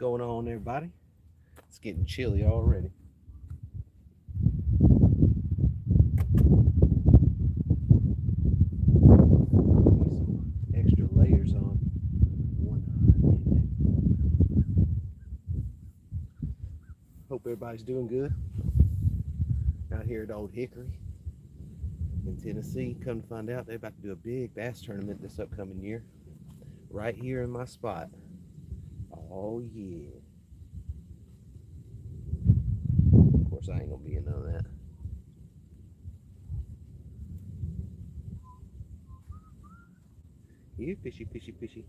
going on, everybody? It's getting chilly already. Some extra layers on one eye. Hope everybody's doing good out here at Old Hickory in Tennessee. Come to find out, they're about to do a big bass tournament this upcoming year right here in my spot. Oh yeah. Of course, I ain't gonna be in none of that. Here, fishy, fishy, fishy.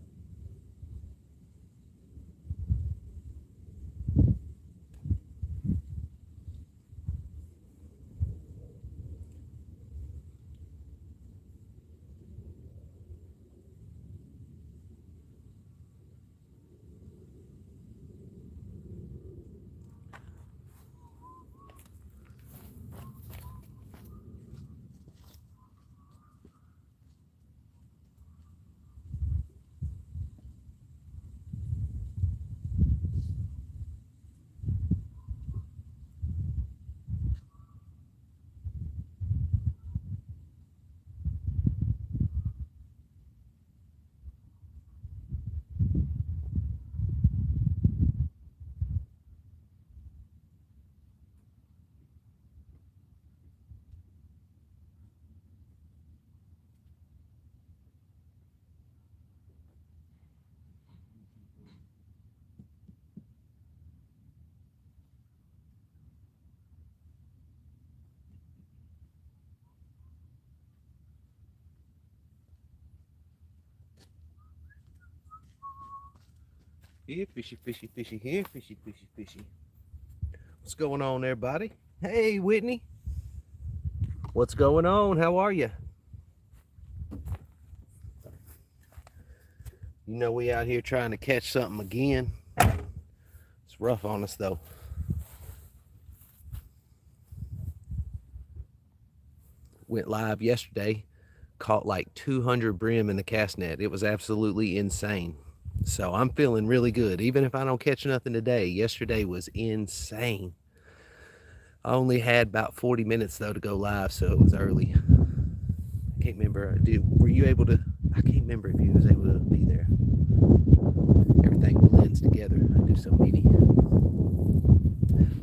Here, fishy, fishy, fishy. Here, fishy, fishy, fishy. What's going on, everybody? Hey, Whitney. What's going on? How are you? You know, we out here trying to catch something again. It's rough on us, though. Went live yesterday, caught like 200 brim in the cast net. It was absolutely insane. So I'm feeling really good. Even if I don't catch nothing today, yesterday was insane. I only had about 40 minutes though to go live, so it was early. I can't remember. Were you able to? I can't remember if you was able to be there. Everything blends together. I do so many.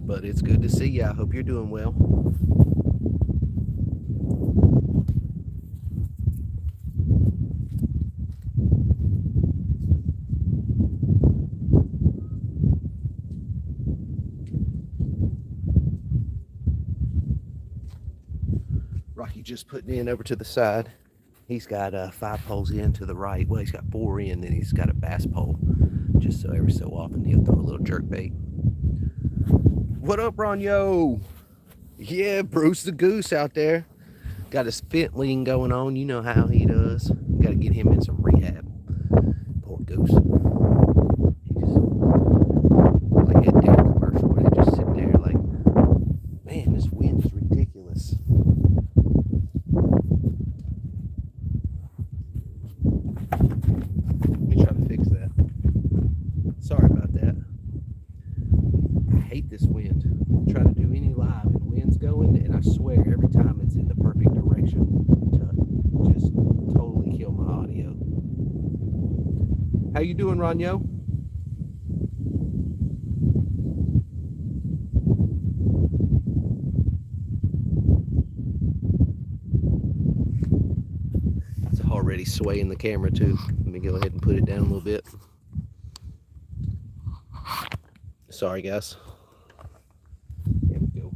But it's good to see you. I hope you're doing well. Rocky just putting in over to the side. He's got 5 poles in to the right. Well, he's got 4 in, and he's got a bass pole. Just so every so often he'll throw a little jerk bait. What up, Ronyo? Yeah, Bruce the Goose out there. Got his fit lean going on. You know how he does. Got to get him in some rehab. Poor Goose. He's like that Dare commercial where they just sit there like, man, this wind is ridiculous. Let me try to fix that. Sorry about that. I hate this wind. I try to do any live and wind's going, and I swear every time it's in the perfect direction to just totally kill my audio. How you doing, Ronyo? It's already swaying the camera too. Let me go ahead and put it down a little bit. Sorry, guys. There we go.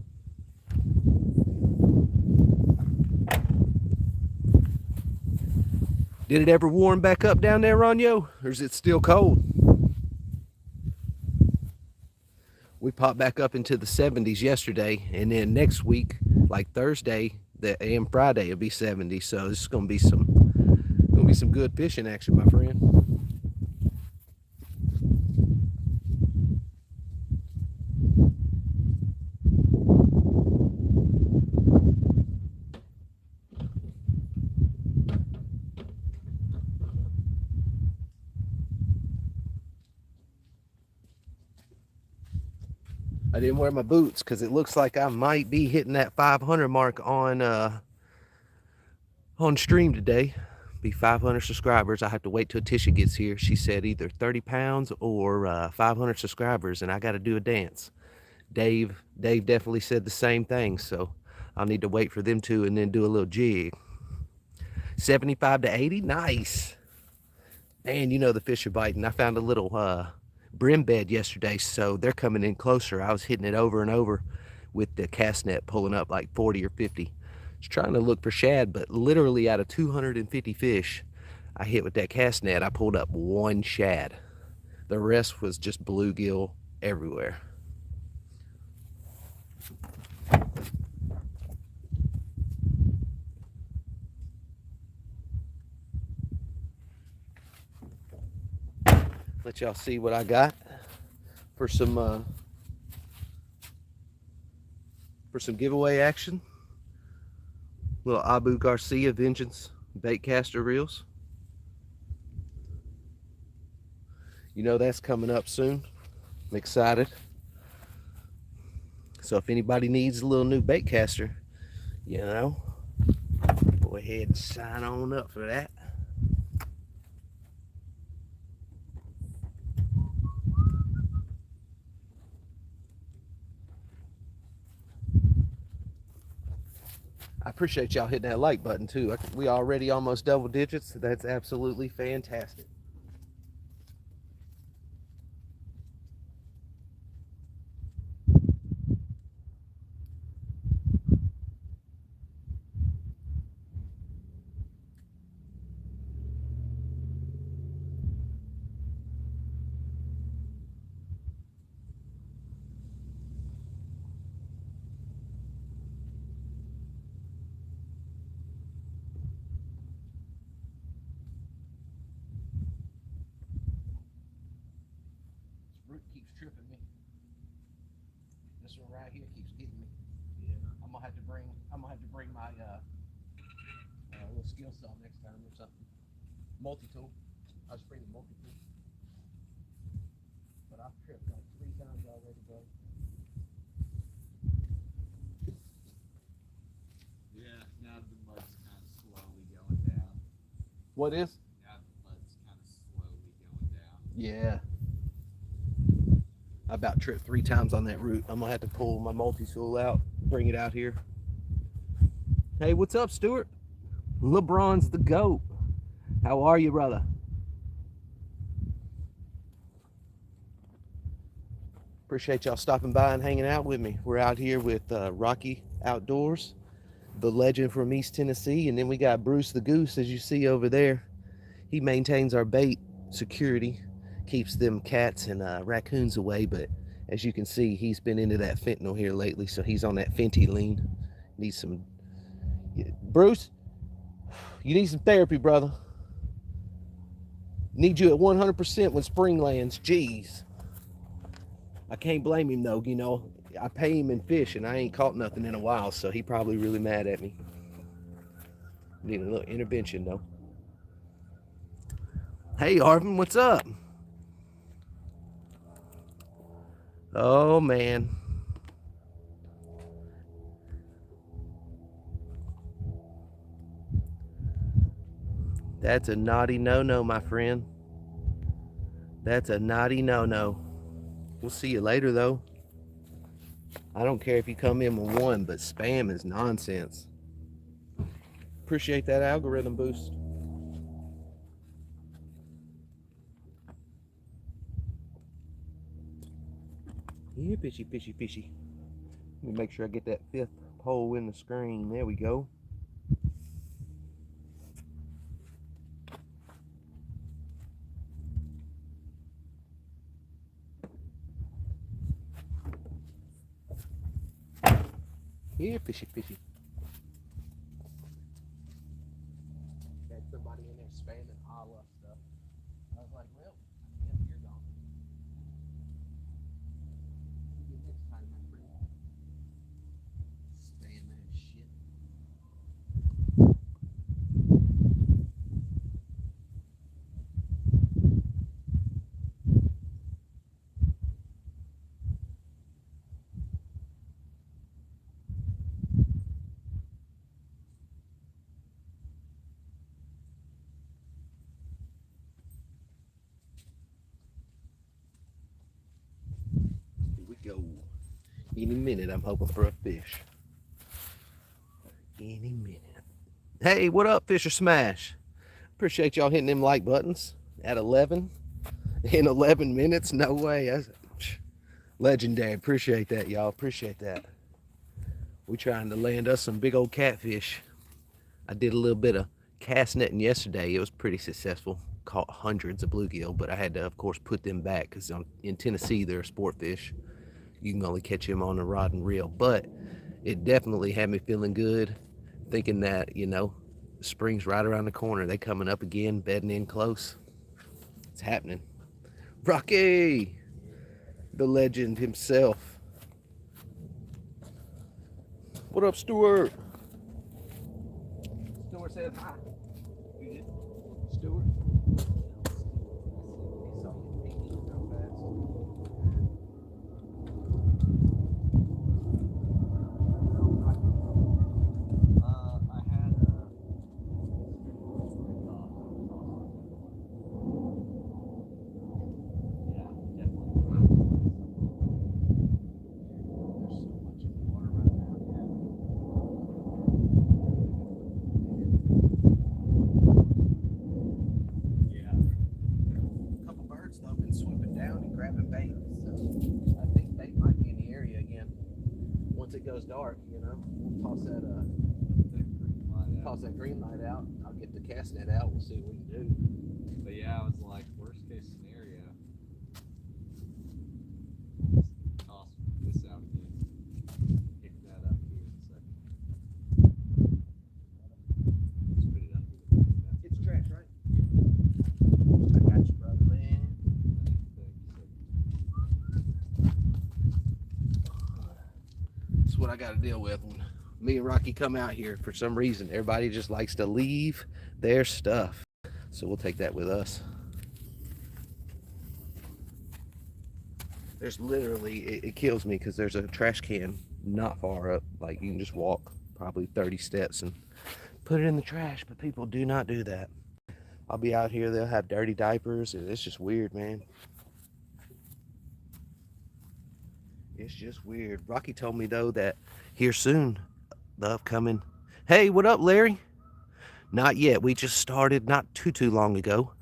Did it ever warm back up down there, Ronyo? Or is it still cold? We popped back up into the 70s yesterday, and then next week, like Thursday and Friday, it'll be 70. So this is gonna be some good fishing action, my friend. I didn't wear my boots because it looks like I might be hitting that 500 mark on stream today. Be 500 subscribers. I have to wait till Tisha gets here. She said either 30 pounds or 500 subscribers, and I got to do a dance. Dave definitely said the same thing, so I'll need to wait for them to and then do a little jig. 75 to 80, nice. And you know the fish are biting. I found a little brim bed yesterday, so they're coming in closer. I was hitting it over and over with the cast net, pulling up like 40 or 50. Just trying to look for shad, but literally out of 250 fish I hit with that cast net, I pulled up one shad. The rest was just bluegill everywhere. Let y'all see what I got for some giveaway action. Little Abu Garcia Vengeance baitcaster reels. You know that's coming up soon. I'm excited. So if anybody needs a little new baitcaster, you know, go ahead and sign on up for that. I appreciate y'all hitting that like button too. We already almost double digits. That's absolutely fantastic. Root keeps tripping me. This one right here keeps getting me. Yeah. I'm gonna have to bring my little skill saw next time or something. Multi-tool. I'll just bring the multi-tool. But I've tripped like 3 times already, bro. Yeah, now the mud's kind of slowly going down. What is? Now the mud's kind of slowly going down. Yeah. I about tripped 3 times on that root. I'm gonna have to pull my multi-tool out, bring it out here. Hey, what's up, Stuart? LeBron's the GOAT. How are you, brother? Appreciate y'all stopping by and hanging out with me. We're out here with Rocky Outdoors, the legend from East Tennessee, and then we got Bruce the Goose, as you see over there. He maintains our bait security, keeps them cats and raccoons away, but as you can see, he's been into that fentanyl here lately, so he's on that Fenty lean. Needs some... Bruce, you need some therapy, brother. Need you at 100% when spring lands. Jeez. I can't blame him though, you know. I pay him in fish and I ain't caught nothing in a while, so he probably really mad at me. Need a little intervention though. Hey Arvin, what's up? Oh man. That's a naughty no-no, my friend. That's a naughty no-no. We'll see you later though. I don't care if you come in with 1, but spam is nonsense. Appreciate that algorithm boost. Yeah, fishy, fishy, fishy. Let me make sure I get that 5th pole in the screen. There we go. Here, fishy, fishy. Had somebody in there spamming Allah stuff. I was like, well, yep, you're gone. See you next time, my friend. Spam that shit. Any minute, I'm hoping for a fish. Any minute. Hey, what up, Fisher Smash? Appreciate y'all hitting them like buttons at 11 in 11 minutes. No way. That's legendary. Appreciate that, y'all. Appreciate that. We trying to land us some big old catfish. I did a little bit of cast netting yesterday. It was pretty successful. Caught hundreds of bluegill, but I had to, of course, put them back because in Tennessee they're sport fish. You can only catch them on a rod and reel. But it definitely had me feeling good, thinking that, you know, spring's right around the corner. They coming up again, bedding in close. It's happening. Rocky, the legend himself. What up, Stuart? Stuart said hi. You did? Stuart? Goes dark, you know, we'll toss that green light out. I'll get the cast net out. We'll see what we can do. But yeah, I was like, worst case scenario, toss this out again. Pick that up here in a second. Just put it up. It's trash, right? I got you, brother, man. That's what I got to deal with when me and Rocky come out here. For some reason, everybody just likes to leave their stuff. So we'll take that with us. There's literally, it kills me because there's a trash can not far up. Like, you can just walk probably 30 steps and put it in the trash, but people do not do that. I'll be out here, they'll have dirty diapers, and it's just weird, man. It's just weird. Rocky told me, though, that here soon, the upcoming... Hey, what up, Larry? Not yet. We just started not too long ago.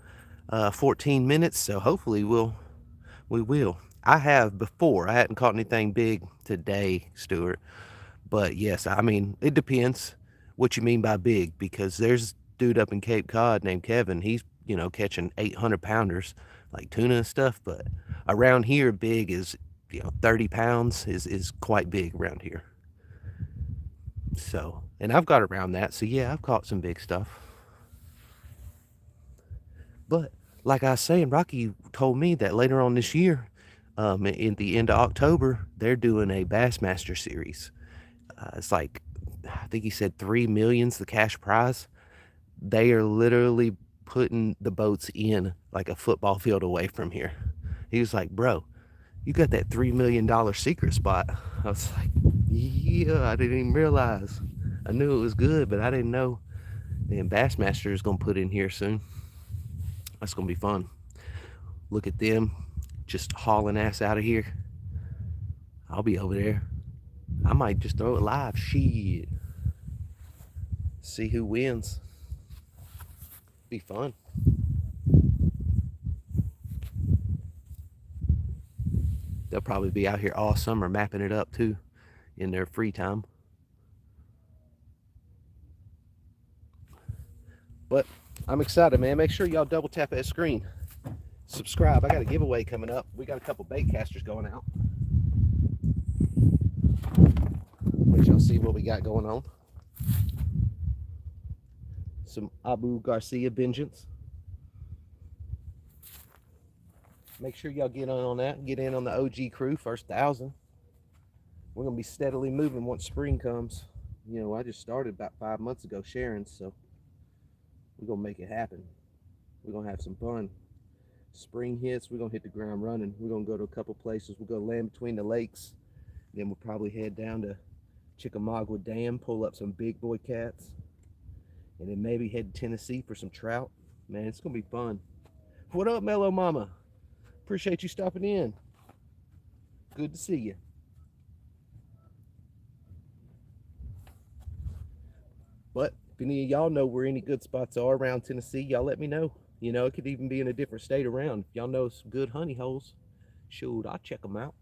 14 minutes, so hopefully we will. I have before. I hadn't caught anything big today, Stuart. But yes, I mean, it depends what you mean by big, because there's a dude up in Cape Cod named Kevin. He's, you know, catching 800-pounders like tuna and stuff. But around here, big is, you know, 30 pounds is quite big around here. So, and I've got around that. So yeah, I've caught some big stuff. But like I was saying, Rocky told me that later on this year, in the end of October, they're doing a Bassmaster series. It's like, I think he said 3 million's the cash prize. They are literally putting the boats in like a football field away from here. He was like, bro, you got that $3 million secret spot. I was like, yeah, I didn't even realize. I knew it was good, but I didn't know. And Bassmaster is going to put in here soon. That's going to be fun. Look at them just hauling ass out of here. I'll be over there. I might just throw it live. Shit. See who wins. Be fun. They'll probably be out here all summer mapping it up too in their free time. But I'm excited, man. Make sure y'all double tap that screen. Subscribe. I got a giveaway coming up. We got a couple bait casters going out. Let y'all see what we got going on. Some Abu Garcia vengeance. Make sure y'all get on that. Get in on the OG crew, first 1,000. We're going to be steadily moving once spring comes. You know, I just started about 5 months ago sharing, so we're going to make it happen. We're going to have some fun. Spring hits, we're going to hit the ground running. We're going to go to a couple places. We'll go land between the lakes. Then we'll probably head down to Chickamauga Dam, pull up some big boy cats. And then maybe head to Tennessee for some trout. Man, it's going to be fun. What up, Mellow Mama? Appreciate you stopping in. Good to see you. If any of y'all know where any good spots are around Tennessee, y'all let me know. You know, it could even be in a different state around. If y'all know some good honey holes, shoot, I'll check them out.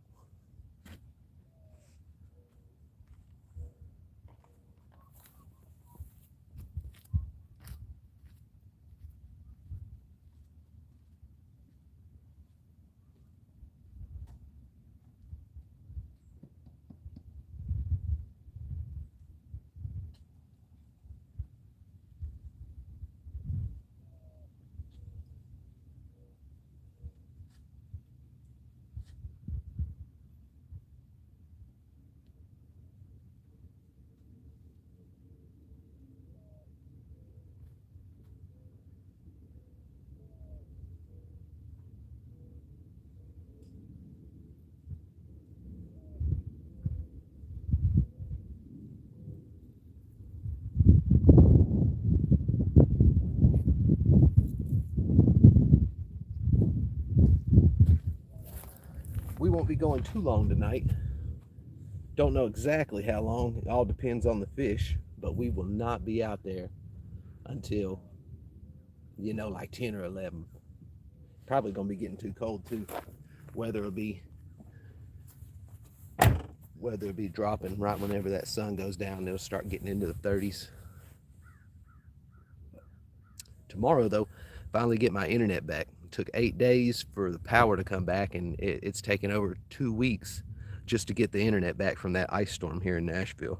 We won't be going too long tonight. Don't know exactly how long. It all depends on the fish, but we will not be out there until, you know, like 10 or 11. Probably gonna be getting too cold too. Weather will be dropping right whenever that sun goes down. It'll start getting into the 30s. Tomorrow though, finally get my internet back. It took 8 days for the power to come back, and it's taken over 2 weeks just to get the internet back from that ice storm here in Nashville.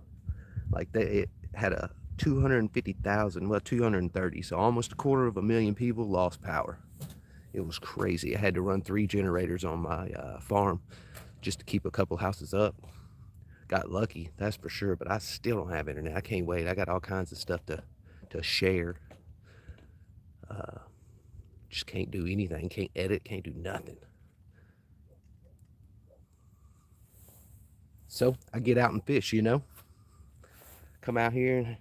Like it had a 250,000, well 230, so almost 250,000 people lost power. It was crazy. I had to run 3 generators on my farm just to keep a couple houses up. Got lucky, that's for sure, but I still don't have internet. I can't wait. I got all kinds of stuff to share. Just can't do anything. Can't edit, can't do nothing. So I get out and fish, you know. Come out here.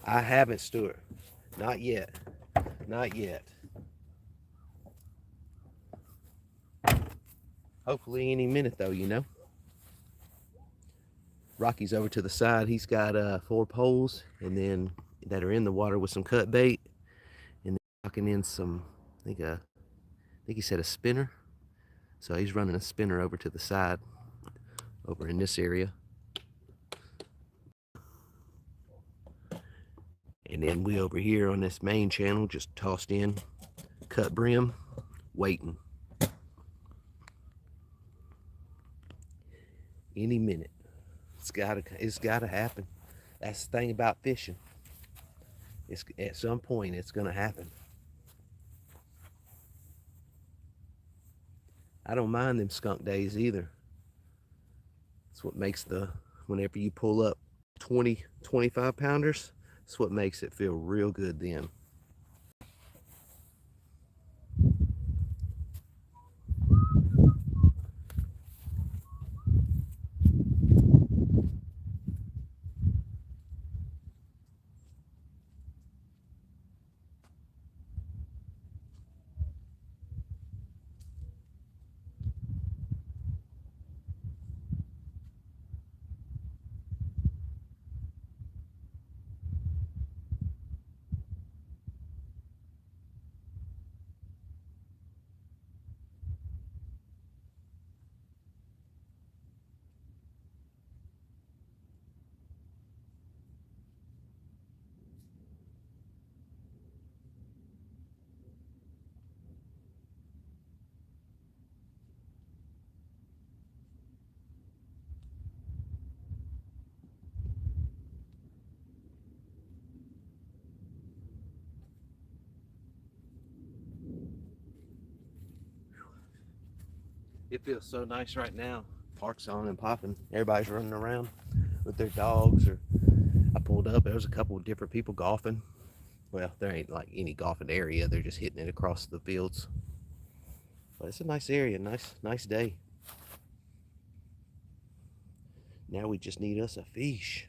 I haven't, Stuart. Not yet. Not yet. Hopefully any minute though, you know. Rocky's over to the side. He's got 4 poles, and then that are in the water with some cut bait, and then knocking in some, I think he said a spinner. So he's running a spinner over to the side, over in this area. And then we over here on this main channel just tossed in cut brim, waiting. Any minute. It's gotta happen. That's the thing about fishing. It's at some point it's gonna happen. I don't mind them skunk days either. It's what makes whenever you pull up 20, 25 pounders, it's what makes it feel real good then. It feels so nice right now. Park's on and popping. Everybody's running around with their dogs. Or I pulled up, there was a couple of different people golfing. Well, there ain't like any golfing area. They're just hitting it across the fields. But it's a nice area, nice day. Now we just need us a fish.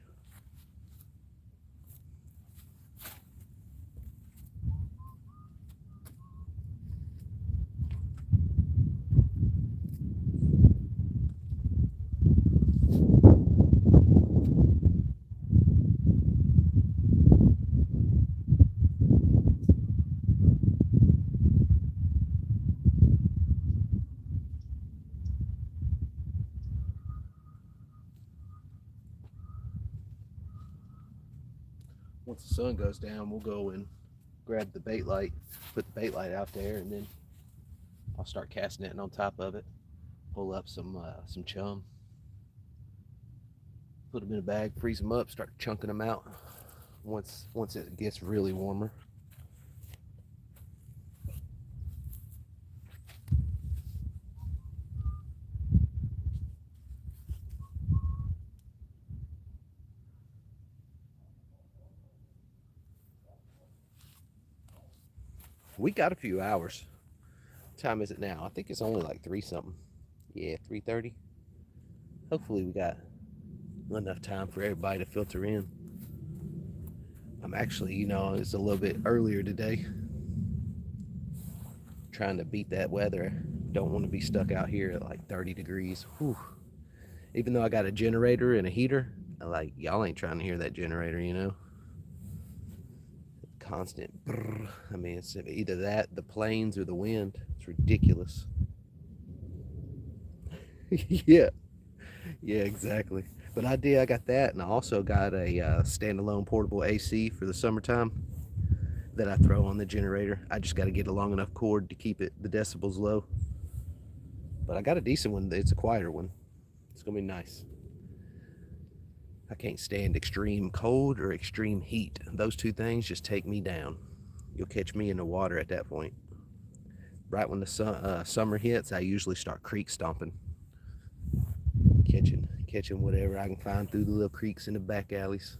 once the sun goes down, we'll go and grab the bait light, put the bait light out there, and then I'll start casting netting on top of it. Pull up some chum, put them in a bag, freeze them up, start chunking them out. Once it gets really warmer. We got a few hours. What time is it now? I think it's only like 3 something. Yeah, 3:30. Hopefully we got enough time for everybody to filter in. I'm actually, it's a little bit earlier today. Trying to beat that weather. Don't want to be stuck out here at like 30 degrees. Whew. Even though I got a generator and a heater, like, y'all ain't trying to hear that generator. Constant brrr. I mean, it's either that, the planes, or the wind. It's ridiculous. Yeah, exactly. But I got that, and I also got a standalone portable AC for the summertime that I throw on the generator. I just got to get a long enough cord to keep the decibels low. But I got a decent one. It's a quieter one. It's gonna be nice. I can't stand extreme cold or extreme heat. Those two things just take me down. You'll catch me in the water at that point. Right when the summer hits, I usually start creek stomping, catching whatever I can find through the little creeks in the back alleys.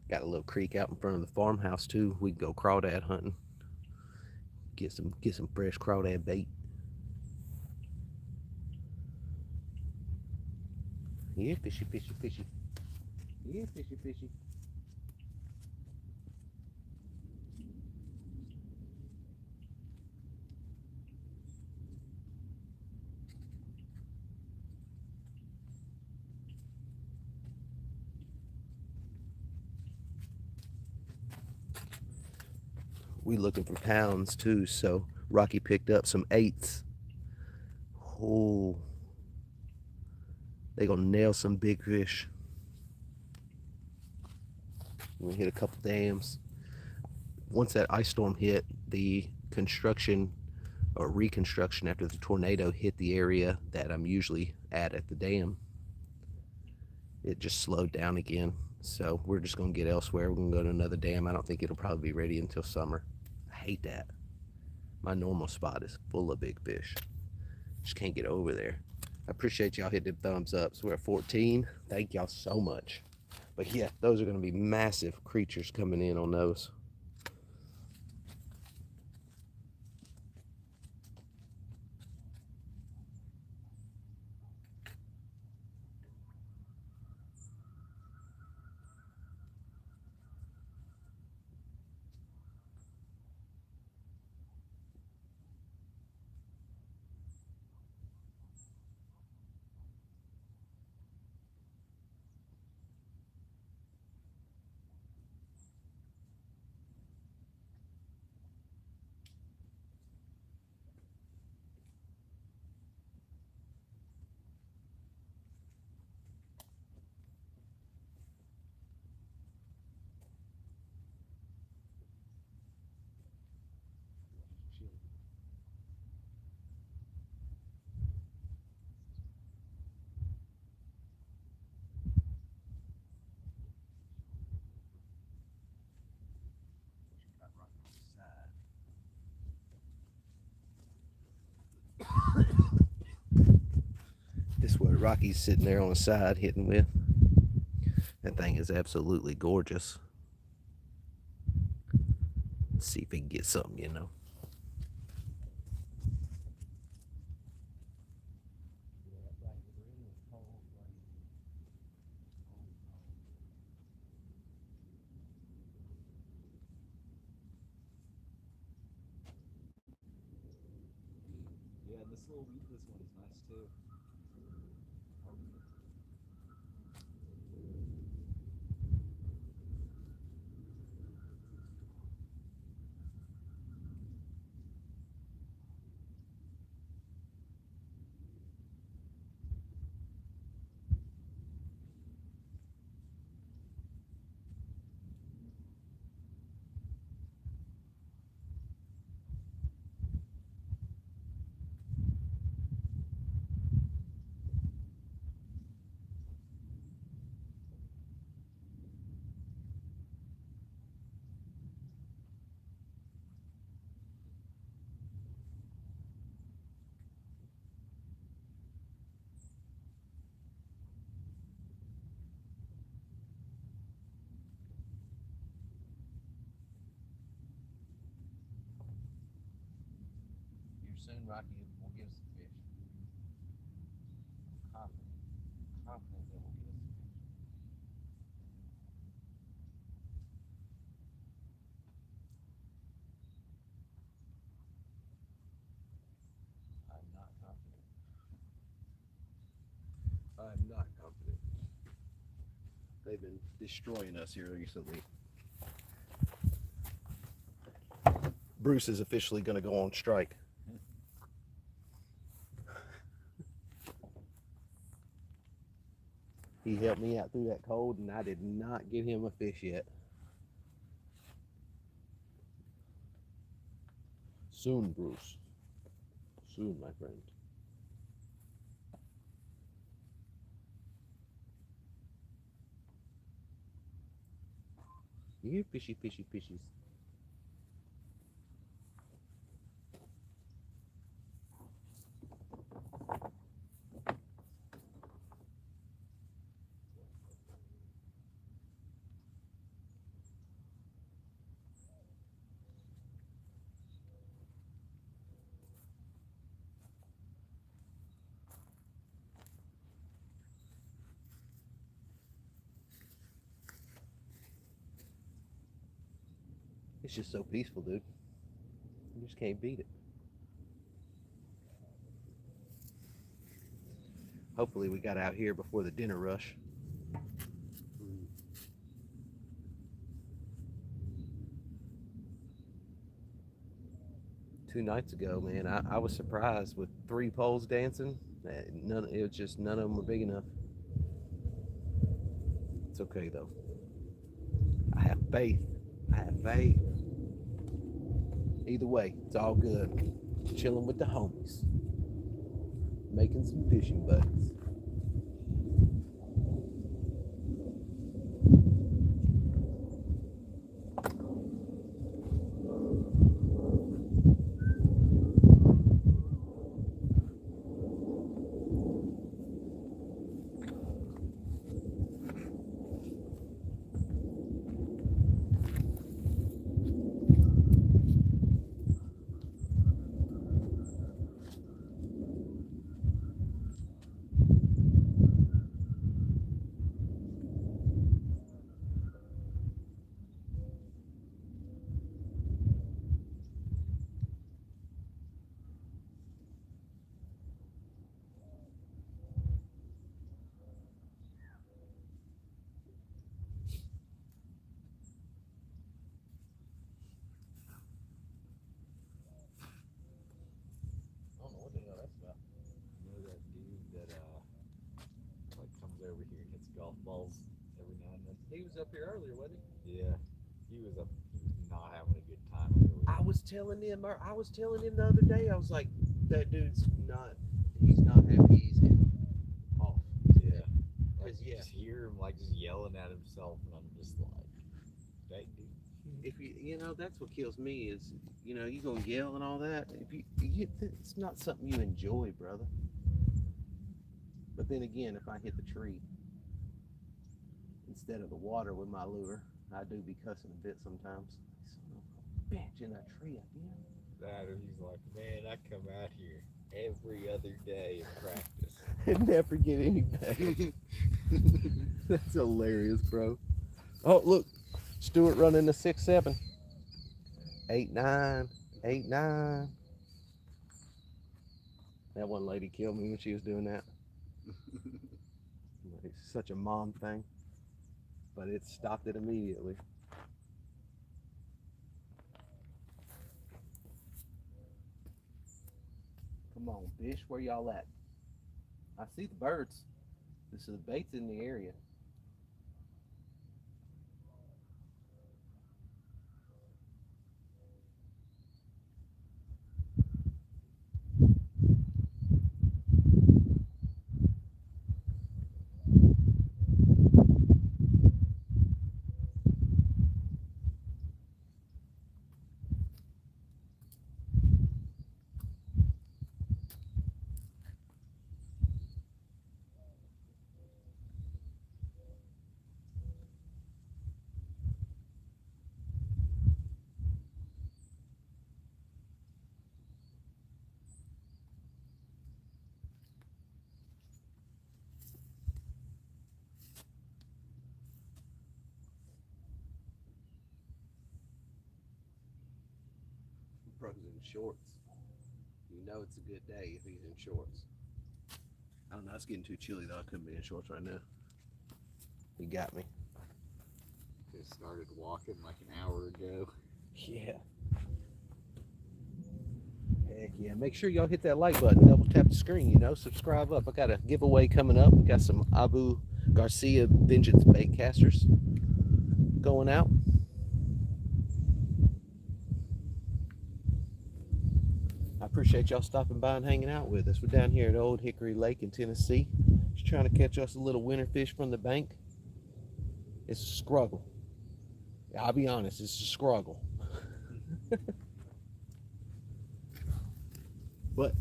Got a little creek out in front of the farmhouse too. We can go crawdad hunting. Get some fresh crawdad bait. Yeah, fishy, fishy, fishy. Yeah, fishy, fishy. We looking for pounds too, so Rocky picked up some 8s. Oh, they gonna nail some big fish. We hit a couple dams. Once that ice storm hit, the construction or reconstruction after the tornado hit the area that I'm usually at the dam, it just slowed down again. So we're just gonna get elsewhere. We're gonna go to another dam. I don't think it'll probably be ready until summer. I hate that. My normal spot is full of big fish. Just can't get over there. I appreciate y'all hitting the thumbs up. So we're at 14. Thank y'all so much. But yeah, those are gonna be massive creatures coming in on those. This is what Rocky's sitting there on the side hitting with. That thing is absolutely gorgeous. Let's see if we can get something. Yeah, and this little weedless one is nice too. soon Rocky will get us some fish. Confident that we'll get us some fish. I'm not confident. I'm not confident. They've been destroying us here recently. Bruce is officially going to go on strike. He helped me out through that cold, and I did not get him a fish yet. Soon, Bruce. Soon, my friend. You hear fishy, fishy, fishies. It's just so peaceful, dude. You just can't beat it. Hopefully we got out here before the dinner rush. Two nights ago, man, I was surprised with 3 poles dancing. It was just none of them were big enough. It's okay though. I have faith. I have faith. Either way, it's all good. Chilling with the homies. Making some fishing buddies. I don't know what the hell that's about. You know that dude that like comes over here and hits golf balls every now and then? He was up here earlier, wasn't he? Yeah. He was not having a good time over here. I was telling him the other day, I was like, that dude's not, he's not happy he's hitting off. Yeah. Like, Yeah. just hear him like just yelling at himself, and I'm just like, dang, dude. If you know, that's what kills me is, you know, you gonna yell and all that. If you it's not something you enjoy, brother. But then again, if I hit the tree instead of the water with my lure, I do be cussing a bit sometimes. Son of a bitch in that tree again. That, and he's like, man, I come out here every other day in practice. And never get any better. That's hilarious, bro. Oh, look. Stewart running the 6-7. 8-9. 8-9. That one lady killed me when she was doing that. It's such a mom thing. But it stopped it immediately. Come on, fish. Where y'all at? I see the birds. This is the bait's in the area. bro's in shorts. You know it's a good day if he's in shorts. I don't know, it's getting too chilly though. I couldn't be in shorts right now. He got me. Just started walking like an hour ago. Yeah. Heck yeah. Make sure y'all hit that like button. Double tap the screen, you know. Subscribe up. I got a giveaway coming up. We got some Abu Garcia Vengeance bait casters going out. I appreciate y'all stopping by and hanging out with us. We're down here at Old Hickory Lake in Tennessee. Just trying to catch us a little winter fish from the bank. It's a struggle. I'll be honest, it's a struggle. But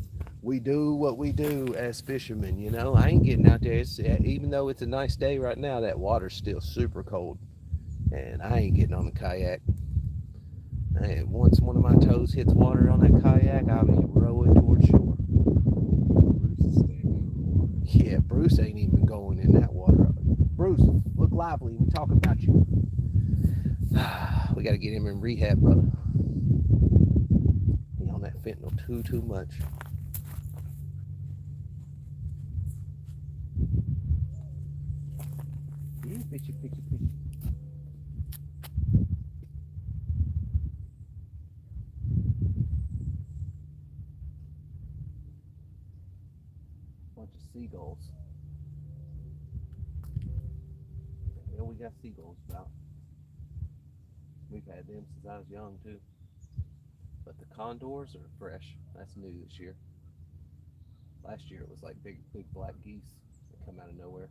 we do what we do as fishermen, you know. I ain't getting out there. Even though it's a nice day right now, that water's still super cold. And I ain't getting on the kayak. And once one of my toes hits water on that kayak, I'll be rowing towards shore. Bruce is staying out. Yeah, Bruce ain't even going in that water. Bruce, look lively. We talking about you. We got to get him in rehab, brother. He on that fentanyl too much. Yeah, fishy. Bunch of seagulls. Yeah, we got seagulls about. We've had them since I was young too. But the condors are fresh. That's new this year. Last year it was like big black geese that come out of nowhere.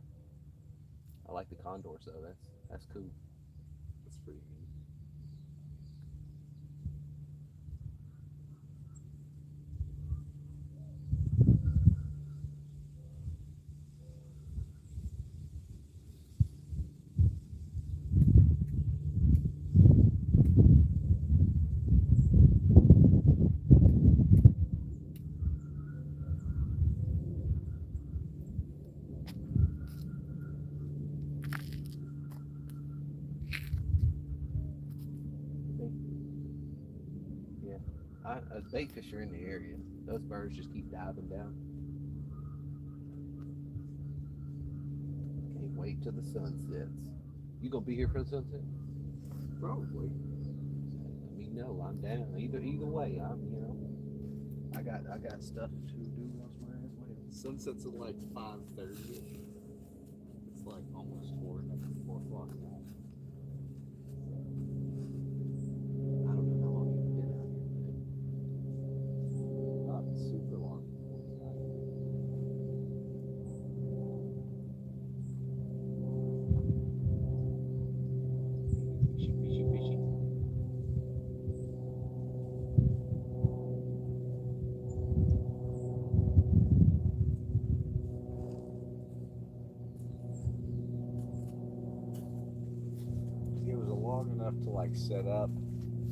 I like the condors though. That's cool. That's pretty neat. Bait fish are in the area. Those birds just keep diving down. Can't wait till the sun sets. You gonna be here for the sunset? Probably. Let me know. I'm down. Either way, I got stuff to do elsewhere as well. Sunset's at like 5:30. It's like almost 4 o'clock now. I don't know how long you've been out here. Not super long. Fishy. It was long enough to like set up,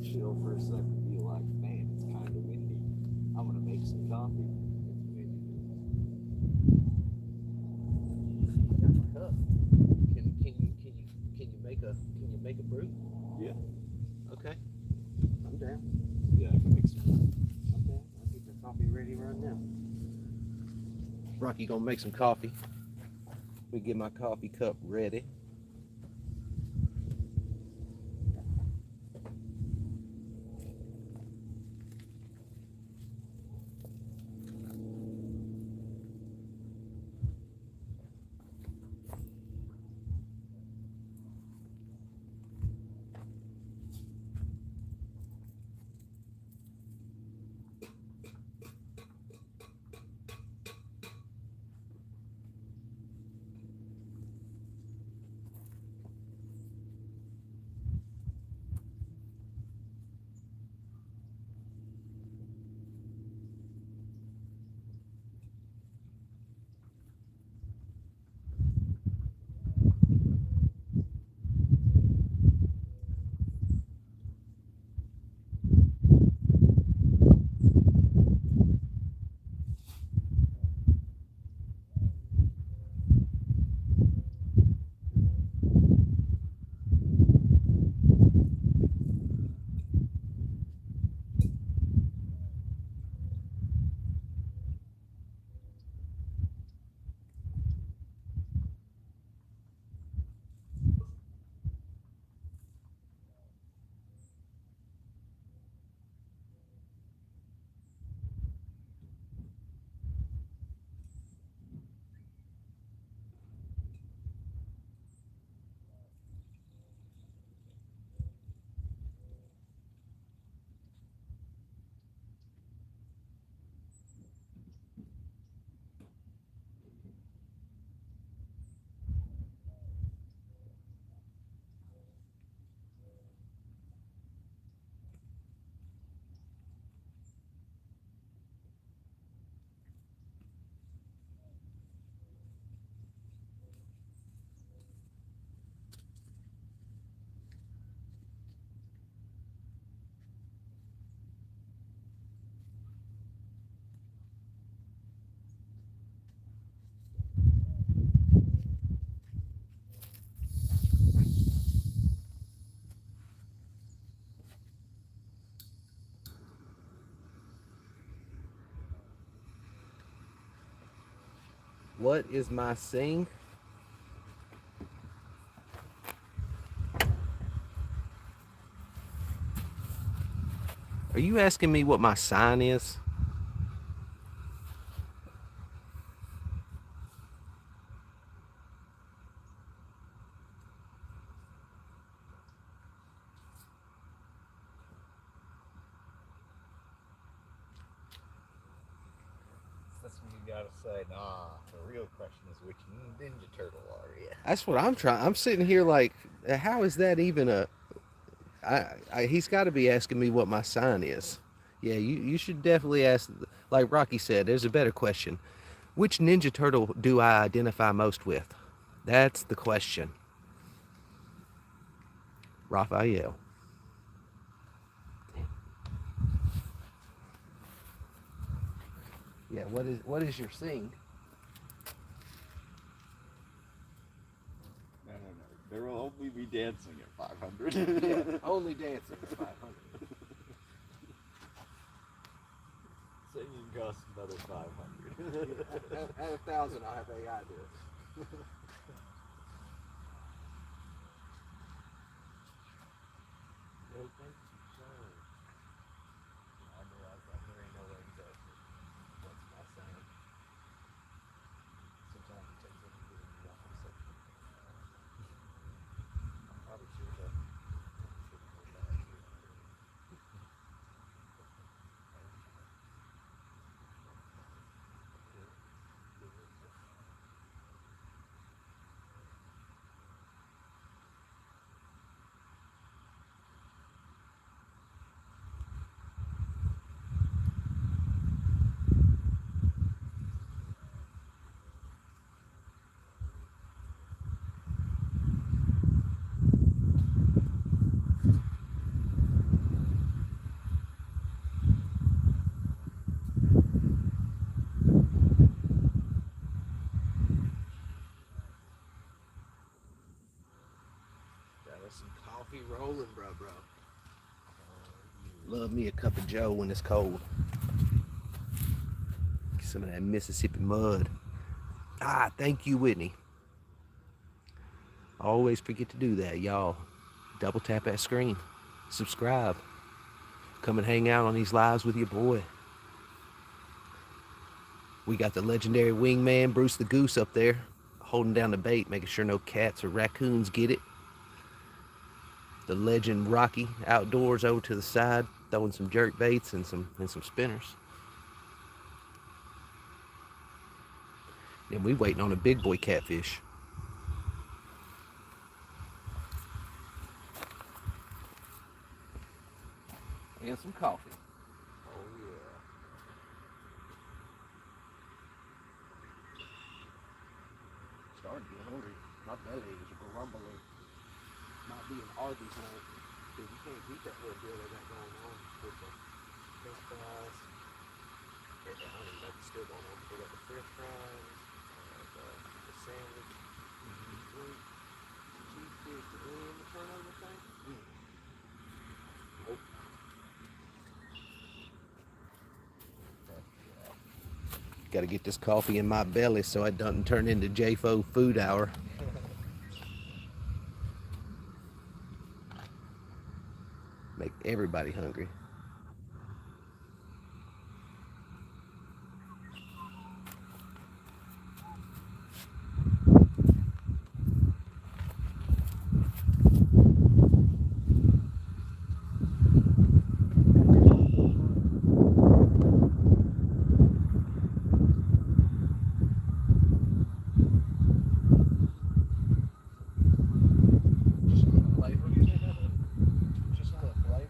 chill for a second, be like, man, it's kind of windy. I'm gonna make some coffee. It's windy. I got my cup. Can you make a brew? Yeah. Okay. I'm down. Yeah, I can make some. I'm down. I'll get the coffee ready right now. Rocky gonna make some coffee. We get my coffee cup ready. What is my sing? Are you asking me what my sign is? That's when you gotta say, nah, the real question is which Ninja Turtle are you? That's what I'm trying. I'm sitting here like, how is that even a? He's got to be asking me what my sign is. Yeah, you should definitely ask. Like Rocky said, there's a better question. Which Ninja Turtle do I identify most with? That's the question. Raphael. Yeah, what is your sing? No. There will only be dancing at 500. Yeah, only dancing is 500. Singing costs another 500. At 1,000, I'll have AI do it. No, thank you, sir. I realize that there ain't no way to test it. What's my sound? Sometimes it takes a little bit of the opposite. I probably should have. Got us some coffee rolling, bro. Love me a cup of Joe when it's cold. Get some of that Mississippi mud. Thank you, Whitney. Always forget to do that, y'all. Double tap that screen. Subscribe. Come and hang out on these lives with your boy. We got the legendary wingman, Bruce the Goose, up there, holding down the bait, making sure no cats or raccoons get it. The legend Rocky outdoors over to the side, throwing some jerk baits and some spinners. And we waiting on a big boy catfish. And some coffee. Oh, yeah. Starting to get hungry. My belly is grumbling. Might be an Arby's night. Dude, you can't beat that little deal they got going on with the french fries. I don't even know if it's still going on. They got the french fries, the sandwich, drink, cheesesteak, and the turnover thing. Nope. Got to get this coffee in my belly so it doesn't turn into Jayfo food hour. Make everybody hungry. Just a little flavor. Just a little flavor.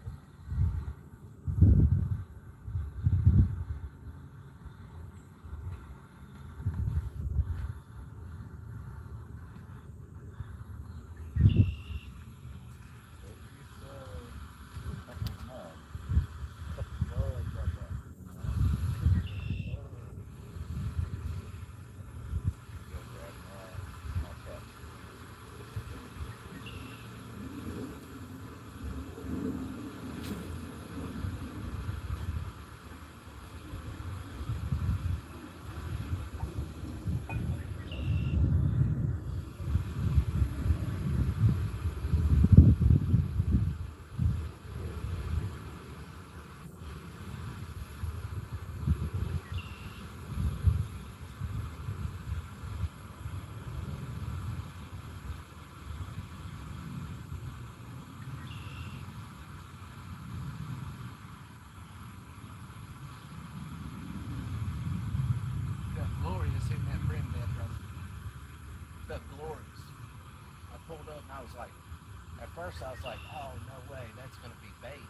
first I was like, oh no way, that's gonna be bait.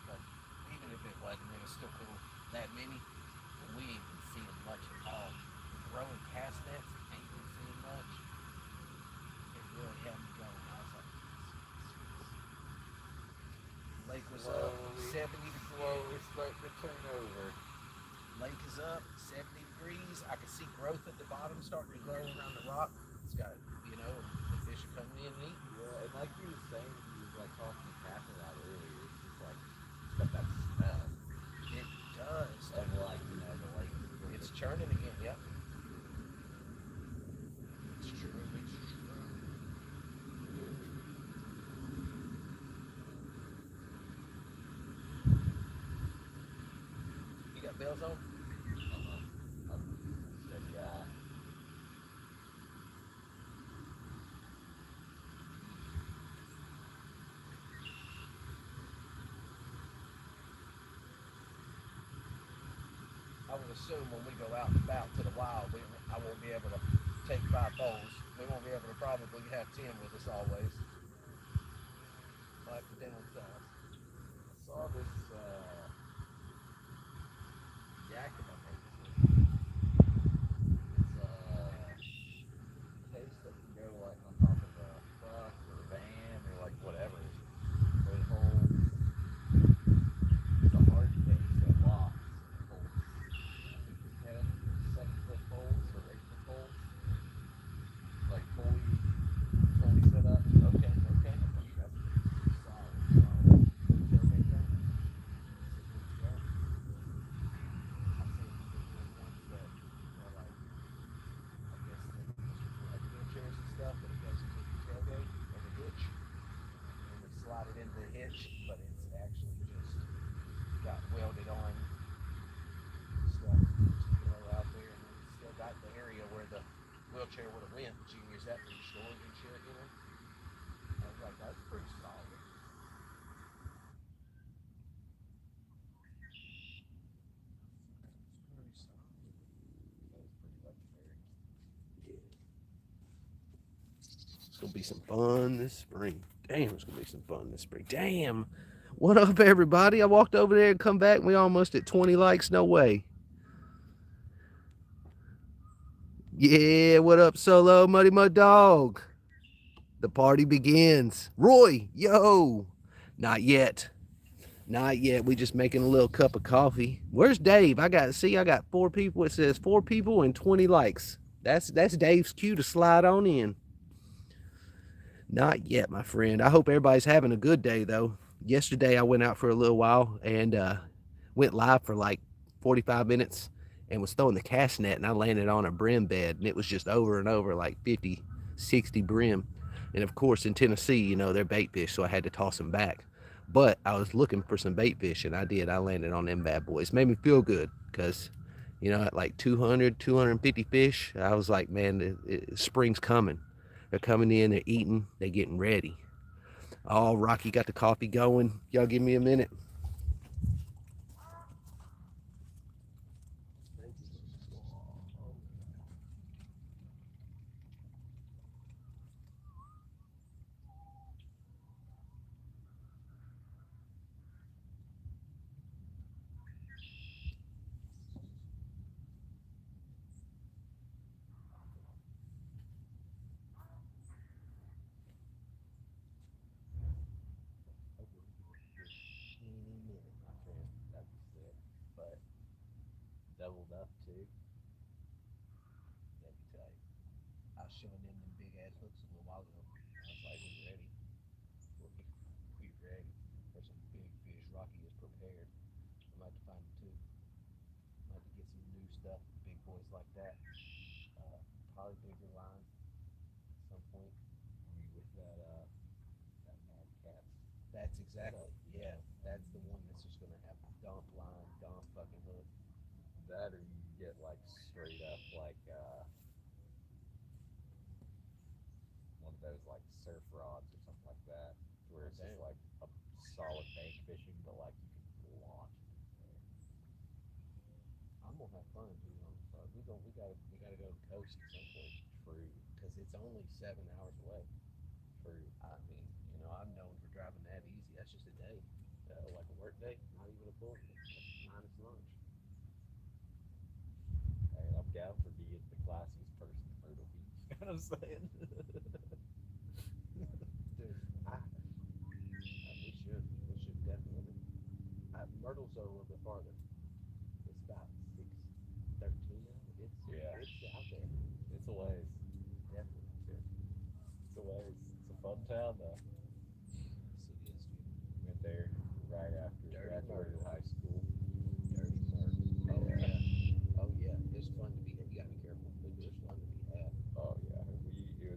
But even if it wasn't, it was still cool. That many, and we ain't been seeing much at all. Throwing cast nets, ain't been seeing much. It really had me going. I was like, lake was up 70 slowly degrees. starting to turn over. Lake is up 70 degrees. I can see growth at the bottom starting to grow around the rock. It's got, the fish are coming in and eating. Yeah, and like he was saying, he was like talking to Catherine about it earlier. It's just like it's got that smell. It does. And like the lake. It's churning again. Yep. It's true. It's true. You got bells on? Yeah. I would assume when we go out and about to the wild, I won't be able to take 5 bowls. We won't be able to probably have 10 with us always. I'll have to downsize. I saw this Yakima picture. It's case that can go like on top of a truck or a van or like whatever. But it holds the hard case that locks. It holds 10, 7-foot poles or 8-foot poles. Like fully set up. Okay. I think that's pretty solid. Tailgate thing. Yeah. I've seen people doing ones that are like, I guess like wheelchairs and stuff, but it goes into the tailgate of the hitch, and they slide it into the hitch, but it's actually just got welded on stuff out there, and then it's still got the area where the wheelchair would have went, but you can use that for your storage and shit. I was like, that's pretty solid. Pretty solid. That was pretty legendary. It's gonna be some fun this spring. Damn, it's gonna be some fun this spring. Damn. What up, everybody? I walked over there and come back, and we almost at 20 likes. No way. Yeah, what up, Solo? Muddy Mud Dog. The party begins. Roy, yo. Not yet. Not yet. We just making a little cup of coffee. Where's Dave? I got 4 people. It says 4 people and 20 likes. That's Dave's cue to slide on in. Not yet, my friend. I hope everybody's having a good day though. Yesterday I went out for a little while and went live for like 45 minutes and was throwing the cast net, and I landed on a brim bed, and it was just over and over like 50, 60 brim. And of course in Tennessee, they're bait fish, so I had to toss them back. But I was looking for some bait fish, and I did. I landed on them bad boys. Made me feel good because, at like 200, 250 fish, I was like, man, spring's coming. They're coming in, they're eating, they're getting ready. Oh, Rocky got the coffee going. Y'all give me a minute. That'd be sick. But doubled up too. Let me tell you, I was showing them big ass hooks a little while ago. I was like, we ready. We ready for some big fish. Rocky is prepared. I'm about to find them too. I'm about to get some new stuff, big boys like that. Probably bigger line at some point. With that mad cat. That's exactly, yeah. That's the one that's just gonna have dump line, dump fucking hook. That, or you get like straight up like one of those like surf rods or something like that, where it's just like a solid bank fishing, but like you can launch it there. I'm gonna have fun, dude. We gotta go to the coast at some point. True. Because it's only 7 hours away. True. I mean, I'm known for driving that easy. That's just a day, like a work day, not even a full minus lunch. Hey, I'm down for being the classiest person in Myrtle Beach. You know what I'm saying? Dude, we should definitely. Myrtle's a little bit farther. It's about 6:13 now. Yeah. It's out there. It's a ways. Definitely. It's a ways. It's a fun town though. So yes, dude. Went there right after Dirty graduated Myrtle. high school. Dirty Myrtle. Oh Yeah. yeah. Oh yeah. It's fun to be. You gotta be careful. But there's fun to be had. Oh yeah. It was You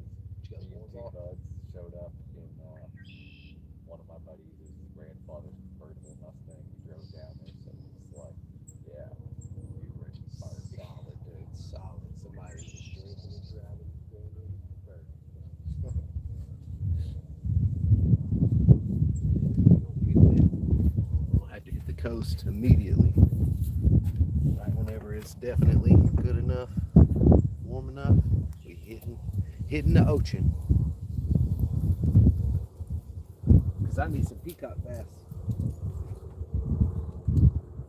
got me and more two ball. buds showed up in one of my buddies' his grandfather's convertible Mustang. We drove down there, so it's like, yeah, we were ready to fire. Solid, dude. Solid. Somebody was drinking and driving. We'll have to hit the coast immediately. Right whenever it's definitely good enough, warm enough, we hitting the ocean. Cause I need some peacock bass.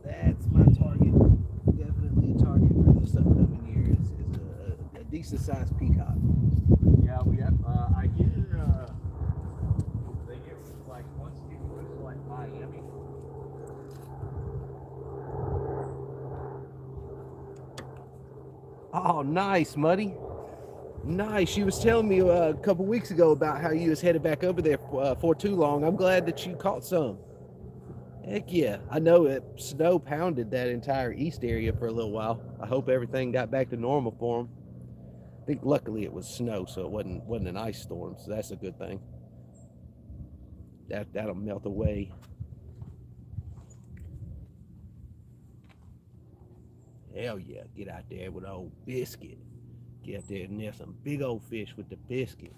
That's my target. Definitely a target for this upcoming year is a decent sized peacock. Yeah, we have. I hear they get like once you get close to like Miami. Oh, nice, Muddy. Nice. You was telling me a couple weeks ago about how you was headed back over there for too long. I'm glad that you caught some. Heck yeah. I know it snow pounded that entire east area for a little while. I hope everything got back to normal for them. I think luckily it was snow, so it wasn't an ice storm, so that's a good thing. That'll melt away. Hell yeah, get out there with old biscuit. Get out there and there's some big old fish with the biscuit.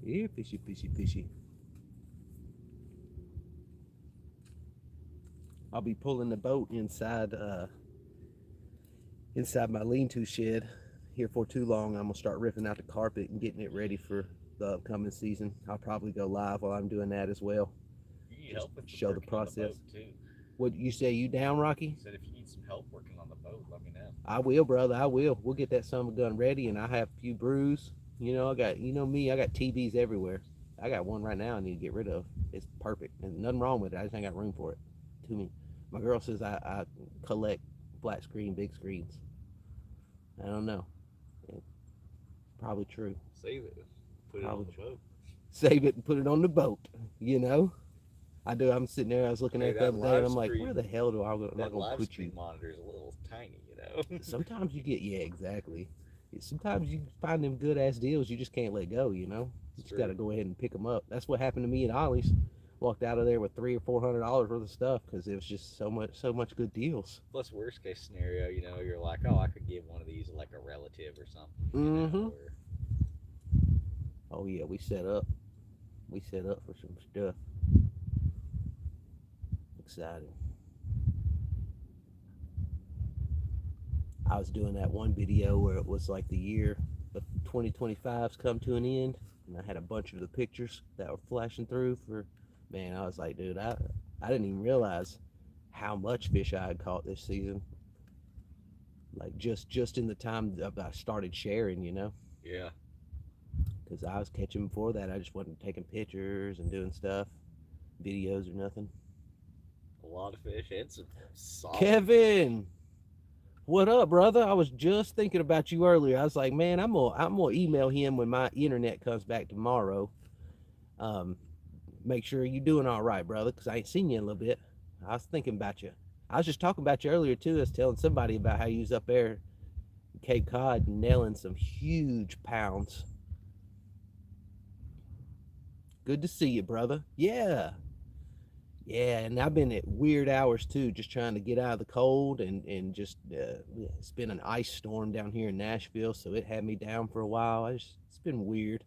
Yeah, fishy, fishy, fishy. I'll be pulling the boat inside my lean-to shed here for too long. I'm gonna start ripping out the carpet and getting it ready for the upcoming season. I'll probably go live while I'm doing that as well. You need Just help with show the working on process. boat too. What you say? You down, Rocky? You said if you need some help working on the boat, let me know. I will, brother. I will. We'll get that summer gun ready, and I have a few brews. You know, you know me. I got TVs everywhere. I got one right now I need to get rid of. It's perfect, and nothing wrong with it. I just ain't got room for it. To me, my girl says I collect flat screen, big screens. I don't know. It's probably true. Save it. Put it on the boat. Save it and put it on the boat. You know, I do. I'm sitting there. I was looking at it the other day, and I'm like, where the hell do I That gonna live put stream you? monitor is a little tiny, you know. Sometimes you get exactly. Sometimes you find them good ass deals you just can't let go. You know, you just got to go ahead and pick them up. That's what happened to me at Ollie's. Walked out of there with $300 or $400 worth of stuff because it was just so much good deals. Plus, worst case scenario, you know, you're like, oh, I could give one of these to like a relative or something. Mm-hmm. Or... Oh yeah, we set up for some stuff. Exciting. I was doing that one video where it was like the year of 2025's come to an end, and I had a bunch of the pictures that were flashing through for, man, I was like, dude, I didn't even realize how much fish I had caught this season. Like just in the time that I started sharing, you know? Yeah. Because I was catching before that. I just wasn't taking pictures and doing stuff, videos or nothing. A lot of fish and some solid. Kevin! What up, brother? I was just thinking about you earlier. I was like, man, I'm gonna email him when my internet comes back tomorrow. Make sure you're doing all right, brother, because I ain't seen you in a little bit. I was thinking about you. I was just talking about you earlier too. I was telling somebody about how you was up there in Cape Cod nailing some huge pounds. Good to see you, brother. Yeah. Yeah, and I've been at weird hours too, just trying to get out of the cold and just it's been an ice storm down here in Nashville, so it had me down for a while. It's been weird.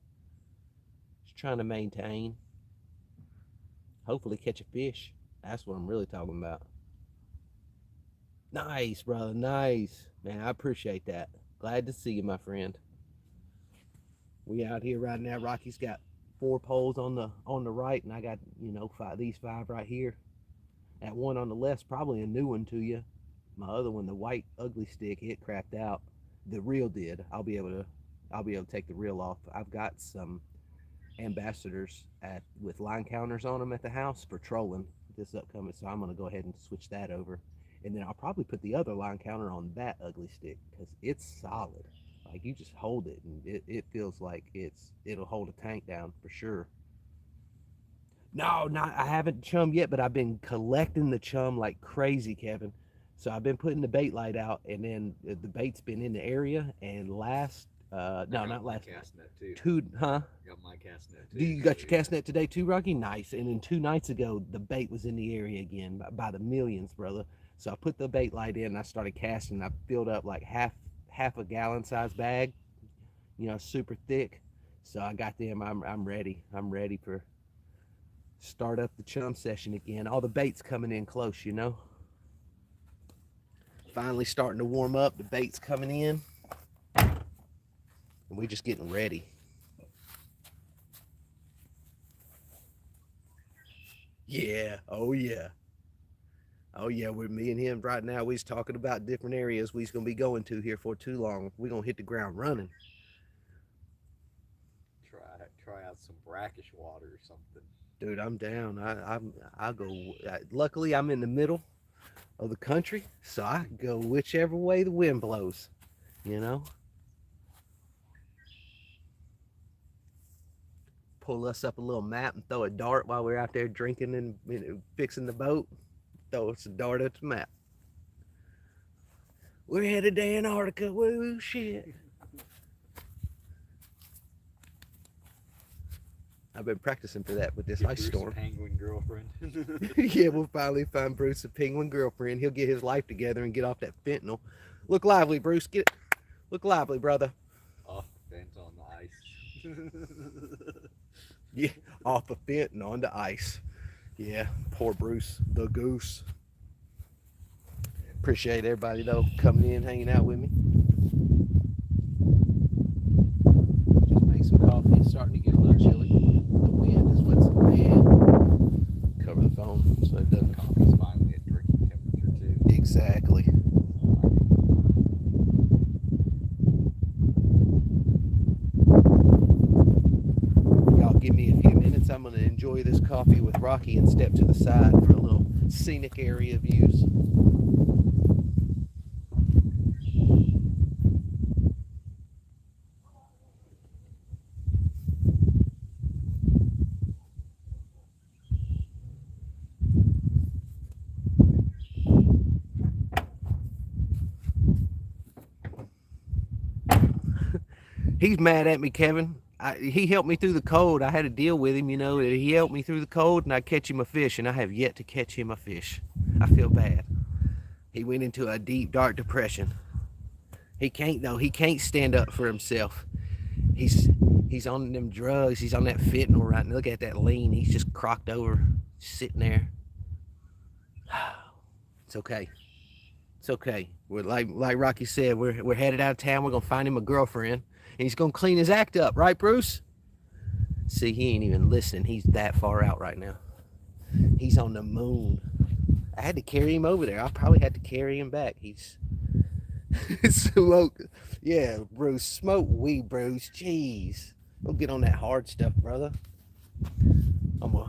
Just trying to maintain. Hopefully catch a fish. That's what I'm really talking about. Nice, brother. Nice. Man, I appreciate that. Glad to see you, my friend. We out here right now. Rocky's got 4 poles on the right, and I got, these 5 right here. That one on the left's probably a new one to you. My other one, the white ugly stick, it crapped out. The reel did. I'll be able to take the reel off. I've got some ambassadors with line counters on them at the house for trolling this upcoming, so I'm gonna go ahead and switch that over, and then I'll probably put the other line counter on that ugly stick because it's solid. Like you just hold it, and it feels like it'll hold a tank down for sure. No, not I haven't chummed yet, but I've been collecting the chum like crazy, Kevin. So I've been putting the bait light out, and then the bait's been in the area. And no, not last, cast net too. huh? Got my cast net too. Do you got your cast net today too, Rocky? Nice. And then 2 nights ago, the bait was in the area again by the millions, brother. So I put the bait light in, and I started casting. I filled up like half a gallon size bag, super thick. So I got them. I'm ready. I'm ready for start up the chum session again. All the bait's coming in close. Finally starting to warm up. The bait's coming in, and we just getting ready. Yeah. Oh yeah. Oh yeah. With me and him right now, we's talking about different areas we's gonna be going to here for too long. We're gonna hit the ground running. Try out some brackish water or something. Dude, I'm down. I'll go. Luckily, I'm in the middle of the country, so I can go whichever way the wind blows. You know. Pull us up a little map and throw a dart while we're out there drinking and fixing the boat. Throw us a dart at the map. We're headed to Antarctica. Woo, shit. I've been practicing for that with this ice storm. Penguin girlfriend. Yeah, we'll finally find Bruce a penguin girlfriend. He'll get his life together and get off that fentanyl. Look lively, Bruce. Look lively, brother. Off the fence on the ice. Yeah, off the fence and onto ice. Yeah, poor Bruce, the goose. Appreciate everybody though coming in, hanging out with me. Just make some coffee. It's starting to get a little chilly. The wind is what's bad. Cover the phone so it doesn't. Coffee's finally at drinking temperature too. Exactly. Y'all give me a few minutes. I'm going to enjoy this coffee with Rocky and step to the side for a little scenic area views. He's mad at me, Kevin. He helped me through the cold. I had to deal with him, He helped me through the cold, and I catch him a fish, and I have yet to catch him a fish. I feel bad. He went into a deep, dark depression. He can't, though. He can't stand up for himself. He's on them drugs. He's on that fentanyl right now. Look at that lean. He's just crocked over, sitting there. It's okay. It's okay. We're like Rocky said, we're headed out of town. We're gonna find him a girlfriend, and he's gonna clean his act up, right, Bruce? See, he ain't even listening. He's that far out right now. He's on the moon. I had to carry him over there. I probably had to carry him back. He's smoke. Yeah, Bruce, smoke weed, Bruce. Jeez, don't get on that hard stuff, brother.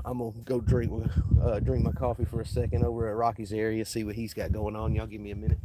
I'm gonna go drink my coffee for a second over at Rocky's area, see what he's got going on. Y'all give me a minute.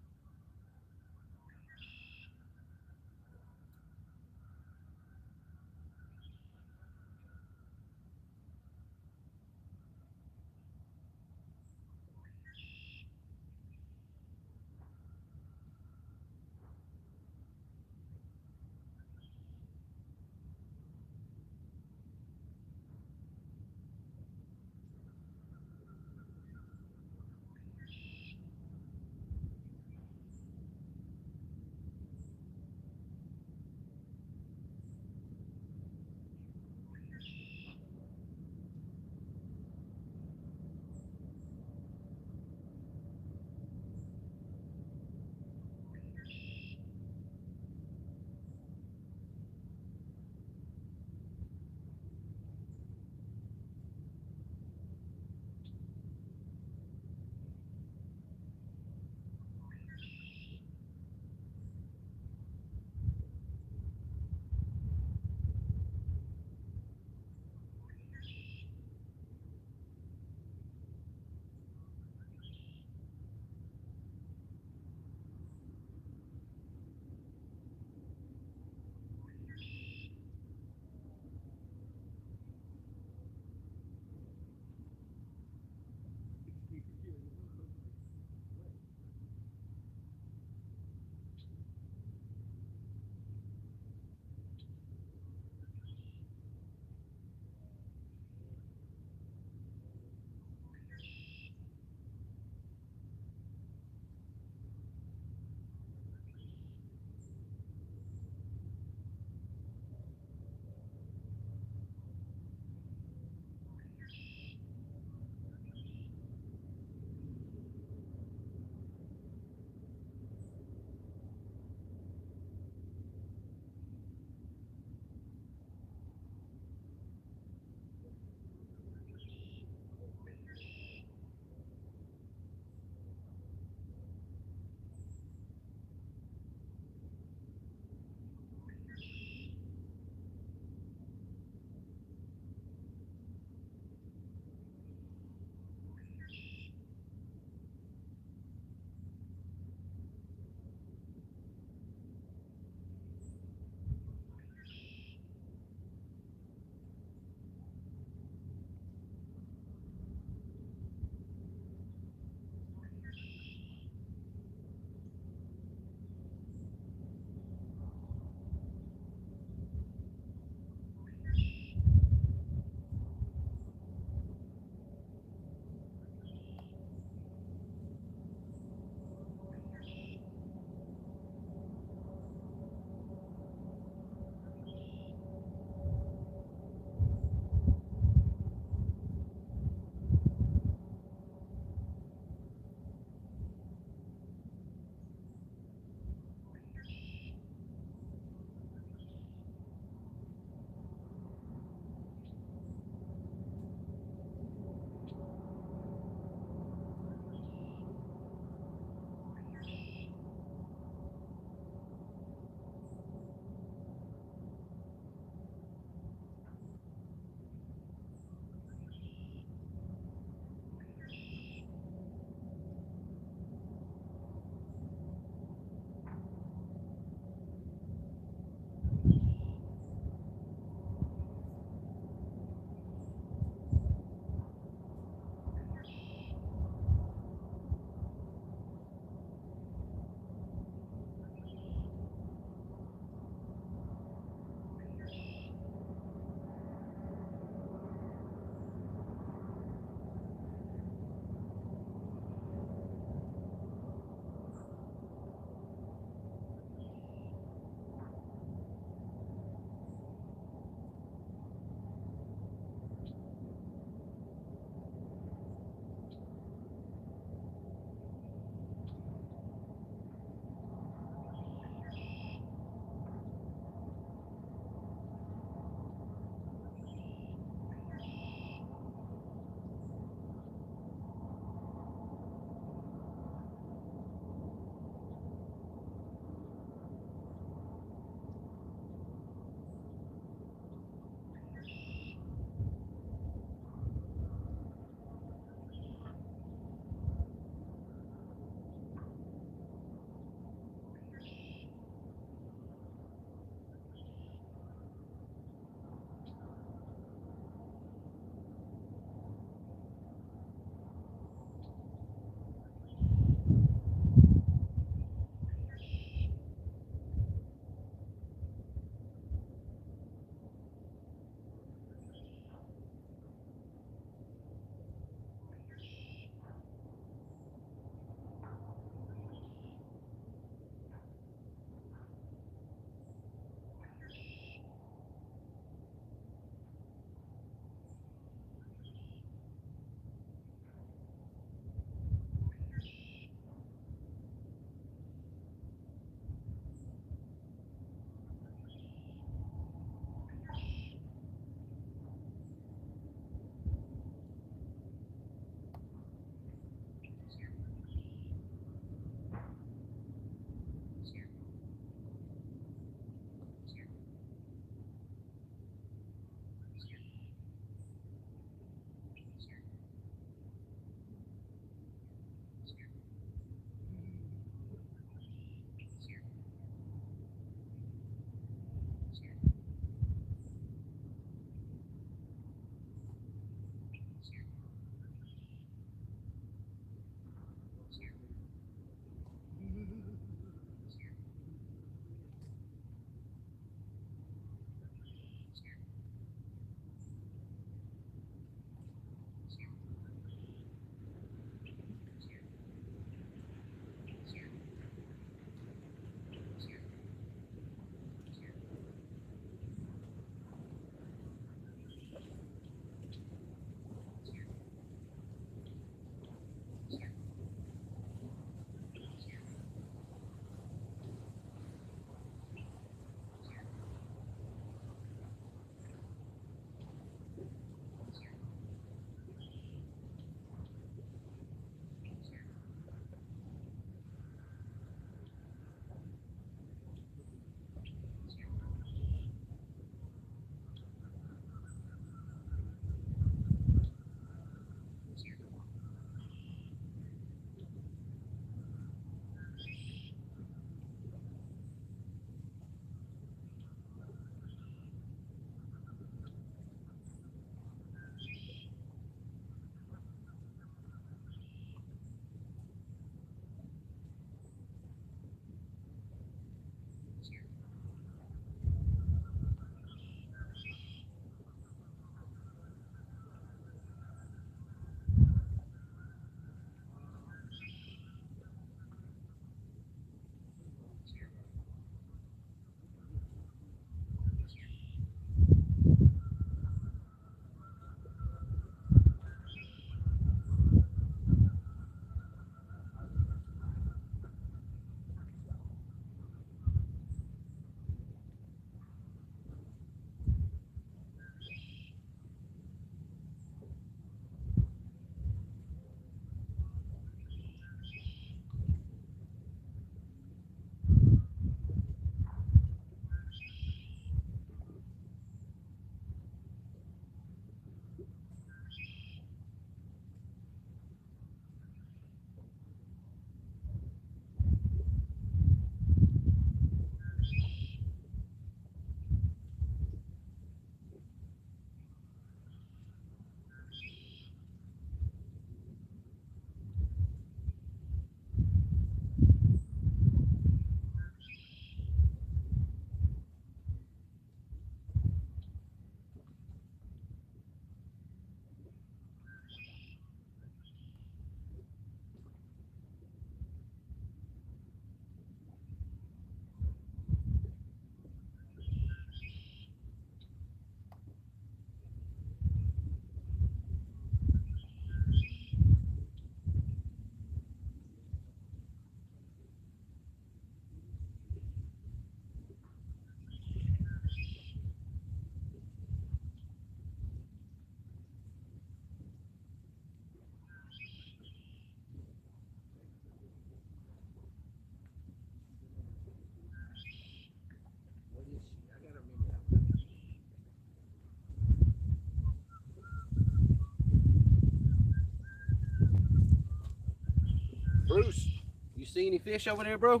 Bruce, you see any fish over there, bro?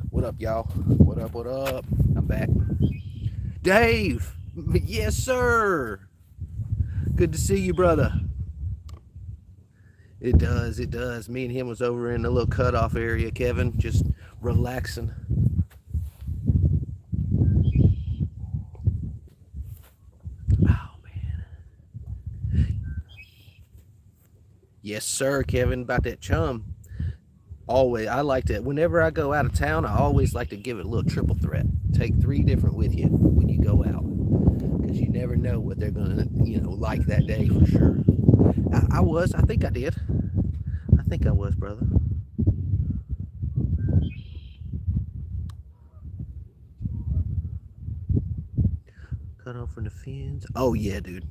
What up, y'all? What up, what up? I'm back. Dave! Yes, sir! Good to see you, brother. It does, it does. Me and him was over in the little cutoff area, Kevin, just relaxing. Oh, man. Yes, sir, Kevin, about that chum. Always, I like to, whenever I go out of town, I always like to give it a little triple threat. Take 3 different with you when you go out, because you never know what they're gonna, like that day for sure. I think I did. I think I was, brother. Cut off from the fins. Oh yeah, dude.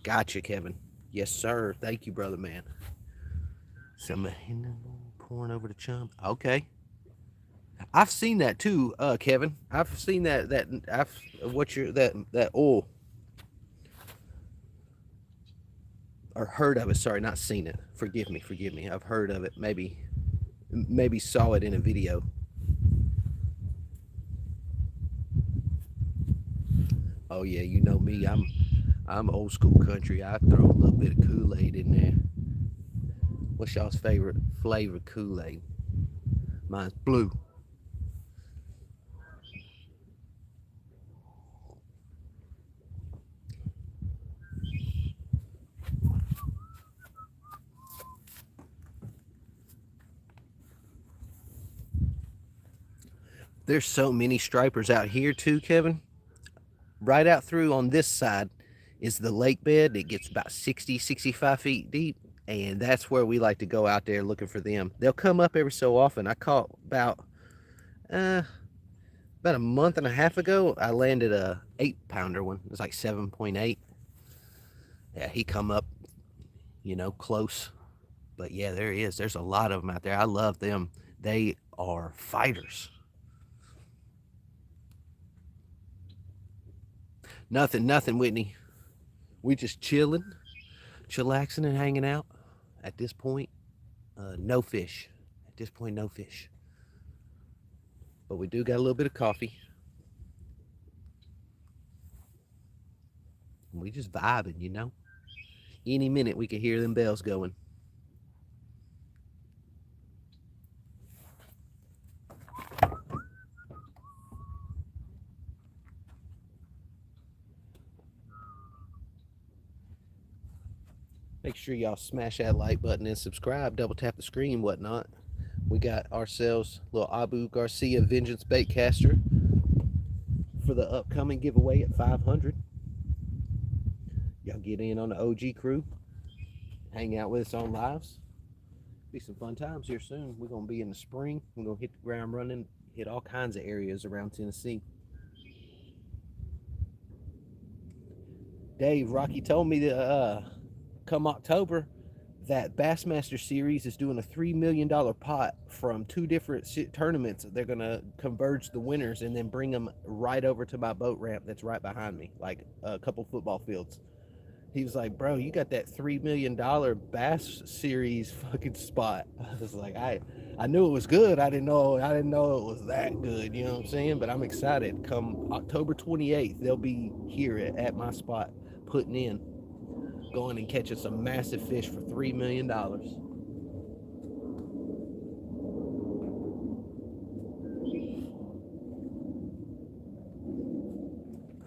Gotcha, Kevin. Yes, sir. Thank you, brother, man. Some pouring over the chum. Okay. I've seen that too, Kevin. I've seen that I've what your that oil, or heard of it. Sorry, not seen it. Forgive me, forgive me. I've heard of it. Maybe saw it in a video. Oh yeah, you know me. I'm old school country. I throw a little bit of Kool-Aid in there. What's y'all's favorite flavor Kool-Aid? Mine's blue. There's so many stripers out here too, Kevin. Right out through on this side is the lake bed. It gets about 60, 65 feet deep. And that's where we like to go out there looking for them. They'll come up every so often. I caught uh, about a month and a half ago. I landed a 8-pounder one. It was like 7.8. Yeah, he come up, close. But yeah, there he is. There's a lot of them out there. I love them. They are fighters. Nothing, Whitney. We just chilling, chillaxing, and hanging out. At this point, no fish. At this point, no fish. But we do got a little bit of coffee. And we just vibing. Any minute we could hear them bells going. Make sure y'all smash that like button and subscribe. Double tap the screen, whatnot. We got ourselves a little Abu Garcia Vengeance bait caster for the upcoming giveaway at 500. Y'all get in on the OG crew. Hang out with us on lives. Be some fun times here soon. We're going to be in the spring. We're going to hit the ground running, hit all kinds of areas around Tennessee. Dave, Rocky told me that come October, that Bassmaster Series is doing a $3 million pot from 2 different tournaments. They're going to converge the winners and then bring them right over to my boat ramp that's right behind me, like a couple football fields. He was like, bro, you got that $3 million Bass Series fucking spot. I was like, I knew it was good. I didn't know it was that good. You know what I'm saying? But I'm excited. Come October 28th, they'll be here at my spot, putting in, going and catching some massive fish for $3 million.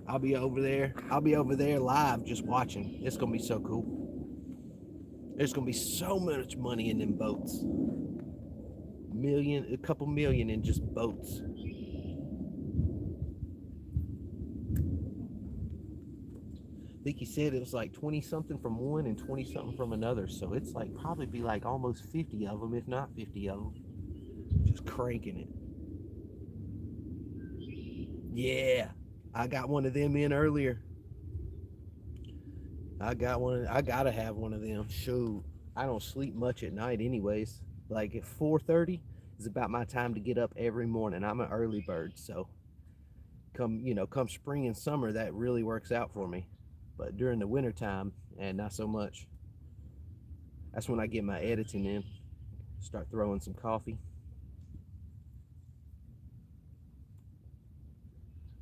I'll be over there live just watching. It's gonna be so cool. There's gonna be so much money in them boats. A couple million in just boats. I think he said it was like 20 something from one and 20 something from another. So it's like probably be like almost 50 of them, if not 50 of them. Just cranking it. Yeah, I got one of them in earlier. I gotta have one of them. Shoot, I don't sleep much at night anyways. Like at 4:30 is about my time to get up every morning. I'm an early bird, so come spring and summer, that really works out for me. But during the winter time, and not so much. That's when I get my editing in. Start throwing some coffee.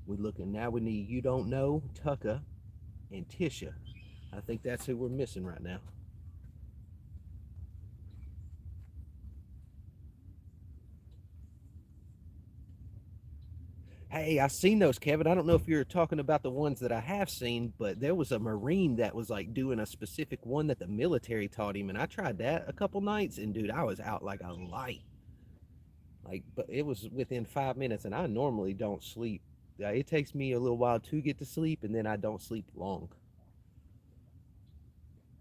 We looking now. We need You Don't Know, Tucka, and Tisha. I think that's who we're missing right now. Hey, I seen those, Kevin. I don't know if you're talking about the ones that I have seen, but there was a Marine that was like doing a specific one that the military taught him, and I tried that a couple nights, and dude, I was out like a light. Like, but it was within 5 minutes, and I normally don't sleep. It takes me a little while to get to sleep, and then I don't sleep long.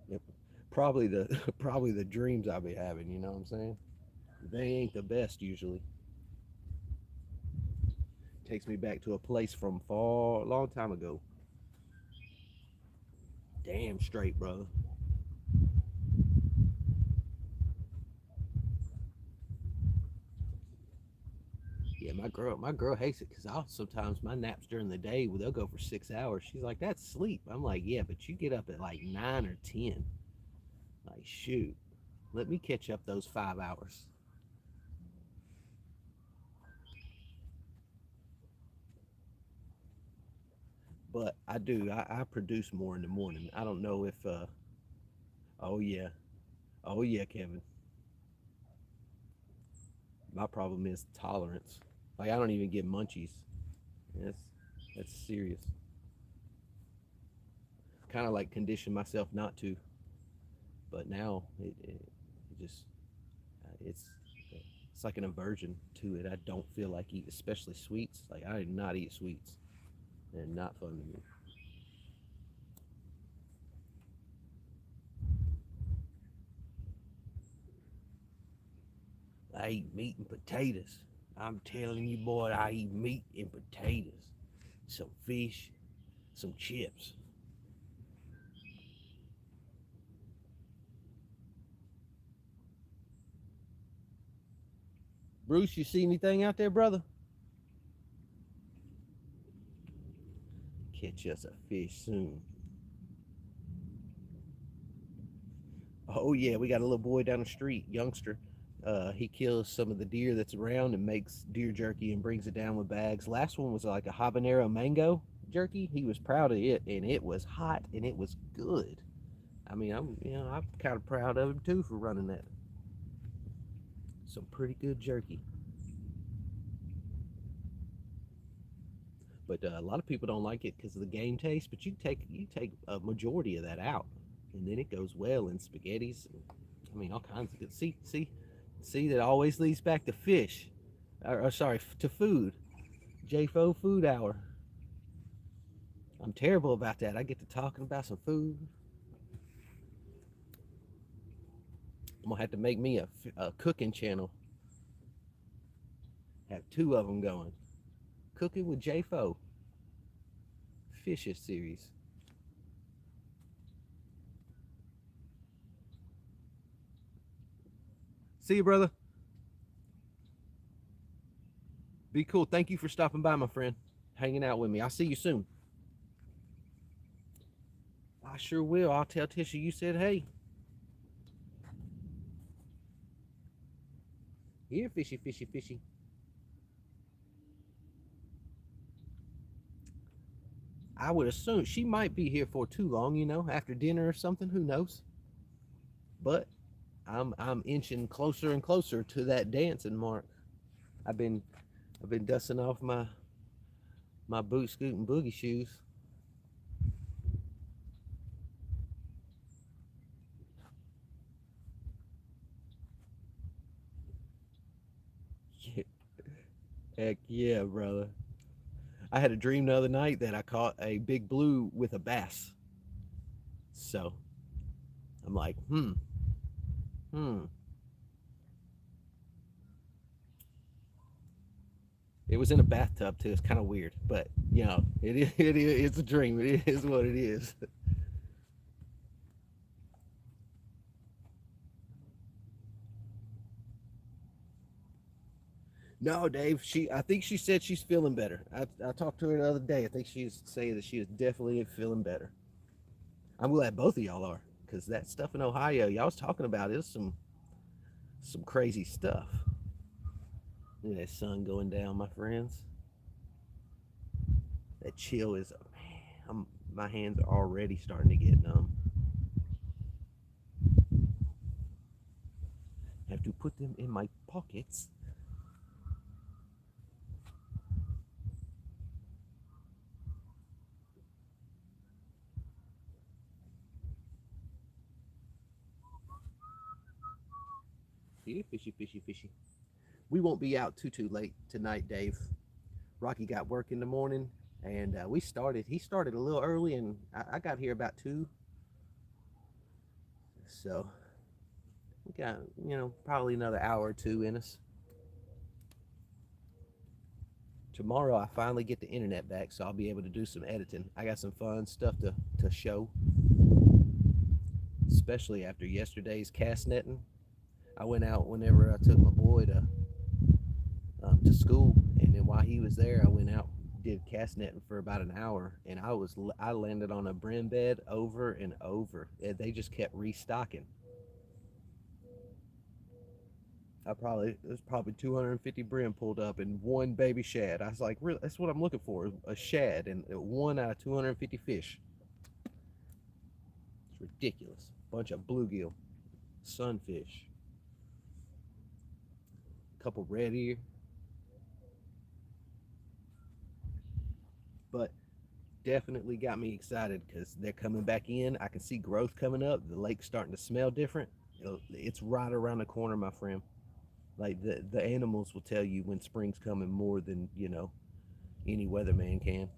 Yep. Probably the probably the dreams I be having. You know what I'm saying? They ain't the best usually. Takes me back to a place from far, a long time ago. Damn straight, brother. Yeah, my girl hates it because I'll sometimes my naps during the day, well, they'll go for 6 hours. She's like, "That's sleep." I'm like, "Yeah, but you get up at like 9 or 10. Like, shoot, let me catch up those 5 hours." But I do. I produce more in the morning. I don't know if. Oh yeah. Oh yeah, Kevin. My problem is tolerance. Like I don't even get munchies. That's serious. Kind of like condition myself not to, but now it just it's like an aversion to it. I don't feel like eat, especially sweets. Like I do not eat sweets. They're not fun to me. I eat meat and potatoes. I'm telling you, boy, I eat meat and potatoes, some fish, some chips. Bruce, you see anything out there, brother? Catch us a fish soon. Oh yeah, we got a little boy down the street, youngster. He kills some of the deer that's around and makes deer jerky and brings it down with bags. Last one was like a habanero mango jerky. He was proud of it, and it was hot and it was good. I mean, I'm kind of proud of him too for running that. Some pretty good jerky. But a lot of people don't like it because of the game taste. But you take a majority of that out, and then it goes well in spaghettis. And, I mean, all kinds of good. See, that always leads back to fish. Or sorry, to food. Jayfo Food Hour. I'm terrible about that. I get to talking about some food. I'm gonna have to make me a cooking channel. Have two of them going. Cooking with Jayfo. Fishes series. See you, brother. Be cool. Thank you for stopping by, my friend. Hanging out with me. I'll see you soon. I sure will. I'll tell Tisha you said hey. Here, fishy, fishy, fishy. I would assume she might be here for too long, after dinner or something. Who knows? But I'm inching closer and closer to that dancing mark. I've been I've been dusting off my boot scoot and boogie shoes. Heck yeah, brother. I had a dream the other night that I caught a big blue with a bass. So I'm like, hmm. It was in a bathtub too. It's kind of weird, but it's a dream. It is what it is. No, Dave. I think she said she's feeling better. I talked to her the other day. I think she's saying that she is definitely feeling better. I'm glad both of y'all are, because that stuff in Ohio y'all was talking about is some crazy stuff. Look at that sun going down, my friends. That chill is, man, my hands are already starting to get numb. Have to put them in my pockets. Here, fishy, fishy, fishy. We won't be out too late tonight, Dave. Rocky got work in the morning, and we started. He started a little early, and I got here about 2. So we got, probably another hour or 2 in us. Tomorrow I finally get the internet back, so I'll be able to do some editing. I got some fun stuff to show, especially after yesterday's cast netting. I went out whenever I took my boy to school, and then while he was there, I went out, did cast netting for about an hour, and I landed on a brim bed over and over. And they just kept restocking. There's probably 250 brim pulled up and one baby shad. I was like, really, that's what I'm looking for, a shad, and one out of 250 fish. It's ridiculous. Bunch of bluegill, sunfish, a couple red ear, but definitely got me excited because they're coming back in. I can see growth coming up. The lake's starting to smell different. It's right around the corner, my friend. Like the animals will tell you when spring's coming more than any weatherman can.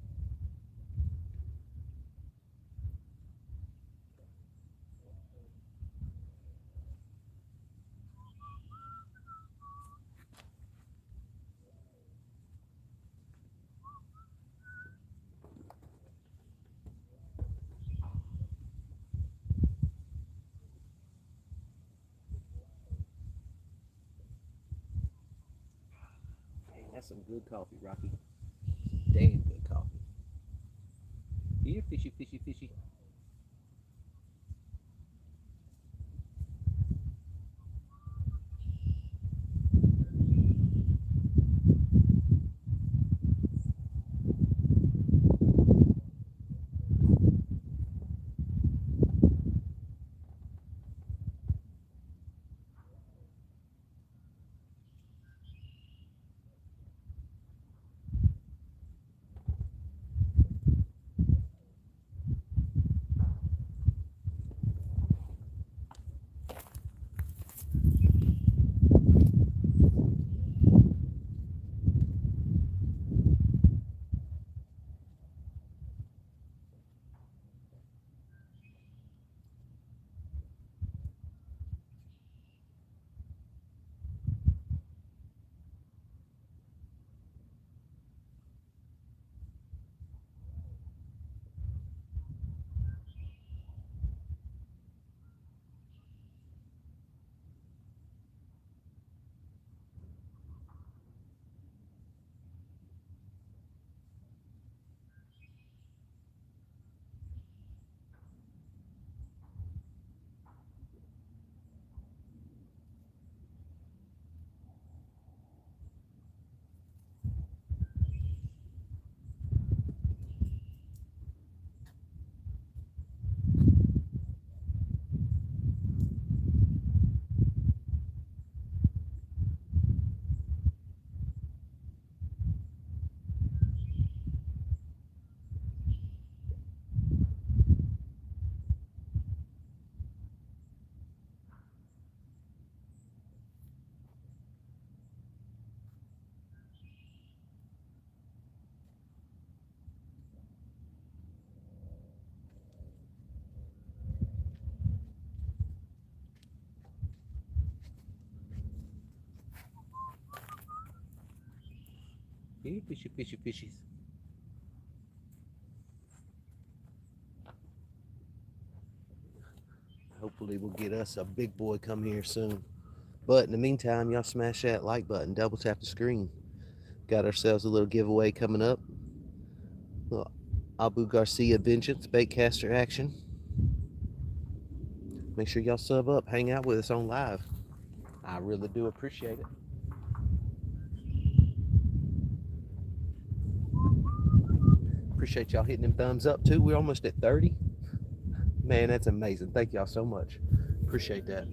Hey, that's some good coffee, Rocky. Damn good coffee. Here, fishy, fishy, fishy. Here, fishy, fishy, fishies. Hopefully, we'll get us a big boy come here soon. But in the meantime, y'all smash that like button, double tap the screen. Got ourselves a little giveaway coming up. Little Abu Garcia Vengeance baitcaster action. Make sure y'all sub up, hang out with us on live. I really do appreciate it. Appreciate y'all hitting them thumbs up too. We're almost at 30. Man, that's amazing. Thank y'all so much. Appreciate that.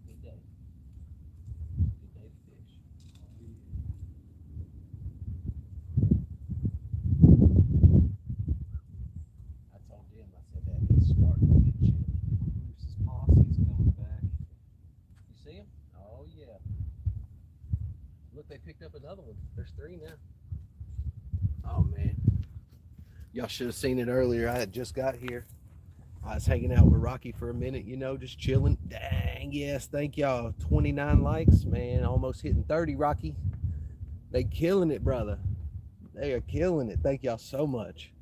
Good day. Good day to fish. I told them, I said that it's starting to get chilly. Bruce's posse's coming back. You see him? Oh yeah. Look, they picked up another one. There's 3 now. Oh man. Y'all should have seen it earlier. I had just got here. I was hanging out with Rocky for a minute, you know, just chilling. Dang, yes, thank y'all. 29 likes, man. Almost hitting 30, Rocky. They killing it, brother. They are killing it. Thank y'all so much.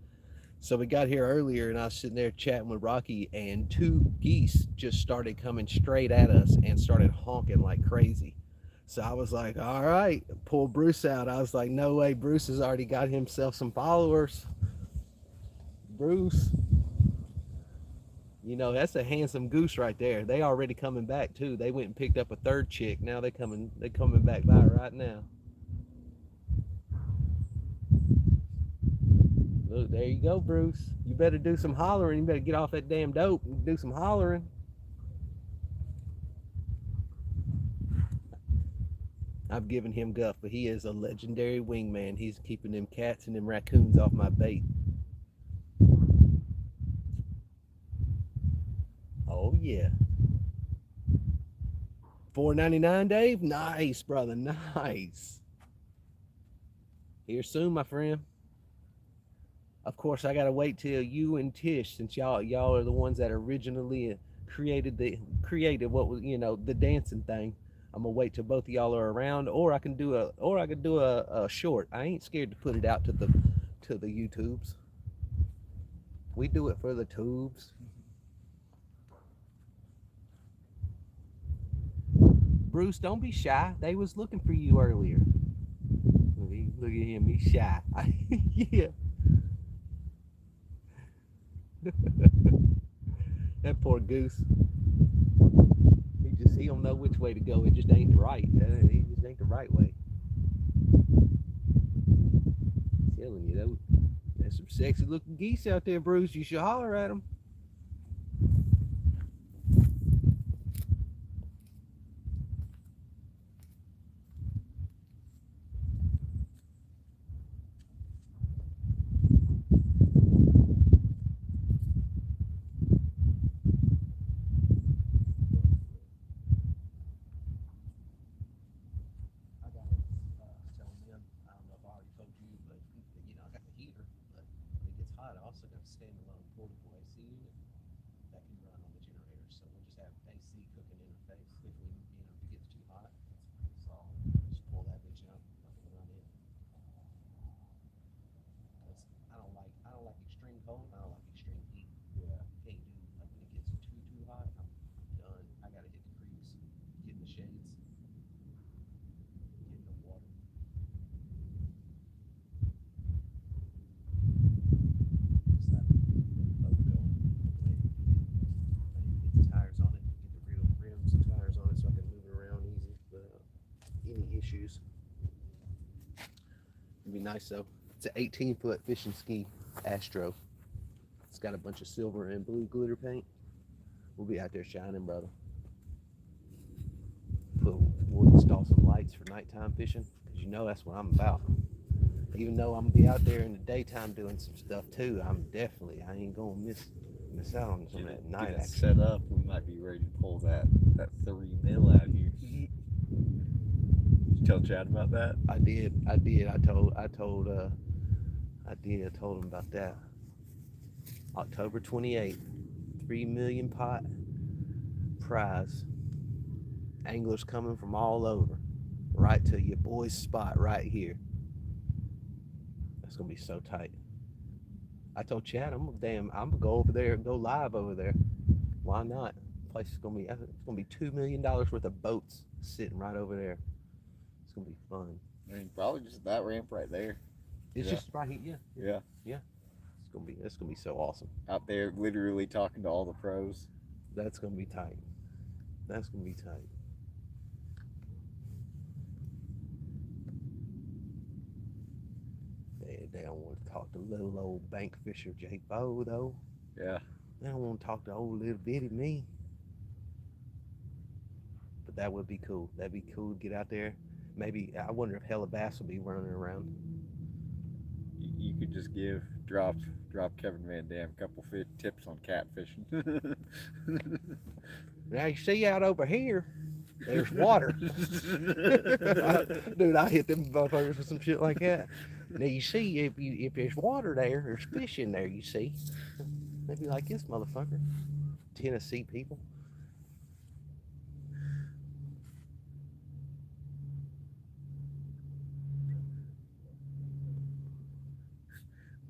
So we got here earlier and I was sitting there chatting with Rocky and 2 geese just started coming straight at us and started honking like crazy. So I was like, all right, pull Bruce out. I was like, no way, Bruce has already got himself some followers. Bruce, you know, that's a handsome goose right there. They already coming back too. They went and picked up a 3rd chick. Now they coming back by right now. Look, there you go, Bruce. You better do some hollering. You better get off that damn dope and do some hollering. I've given him guff, but he is a legendary wingman. He's keeping them cats and them raccoons off my bait. Oh yeah. $4.99, Dave? Nice, brother. Nice. Here soon, my friend. Of course, I gotta wait till you and Tish, since y'all are the ones that originally created what was, you know, the dancing thing. I'm gonna wait till both of y'all are around, or I can do a short. I ain't scared to put it out to the YouTubes. We do it for the tubes. Bruce, don't be shy. They was looking for you earlier. Look at him. He's shy. Yeah. That poor goose. He don't know which way to go. It just ain't right. He just ain't the right way. I'm telling you though, there's some sexy looking geese out there, Bruce. You should holler at them. I got the heater, but when it gets hot, I also got a standalone portable AC unit. It'd be nice though. It's an 18-foot fishing ski Astro. It's got a bunch of silver and blue glitter paint. We'll be out there shining, brother. We'll install some lights for nighttime fishing, because you know that's what I'm about. Even though I'm gonna be out there in the daytime doing some stuff too, I ain't gonna miss out on some of that night action. Set up, we might be ready to pull that 3 mil out here. Did you tell Chad about that? I did. I told him about that. October 28th, 3 million pot prize. Anglers coming from all over, right to your boy's spot right here. That's gonna be so tight. I told Chad, I'm gonna go over there and go live over there. Why not? The place is gonna be, it's gonna be $2 million worth of boats sitting right over there. It's gonna be fun. I mean, probably just that ramp right there. It's just right here. Yeah. It's gonna be so awesome. Out there, literally talking to all the pros. That's gonna be tight. That's gonna be tight. They don't want to talk to little old bank fisher Jayfo though. Yeah. They don't want to talk to old little bitty me. But that would be cool. That'd be cool to get out there. Maybe, I wonder if hella bass will be running around. You could just drop Kevin Van Dam a couple tips on catfishing. Now you see out over here, there's water. Dude, I hit them motherfuckers with some shit like that. Now you see, if there's water there, there's fish in there, you see. They'd be like this motherfucker. Tennessee people.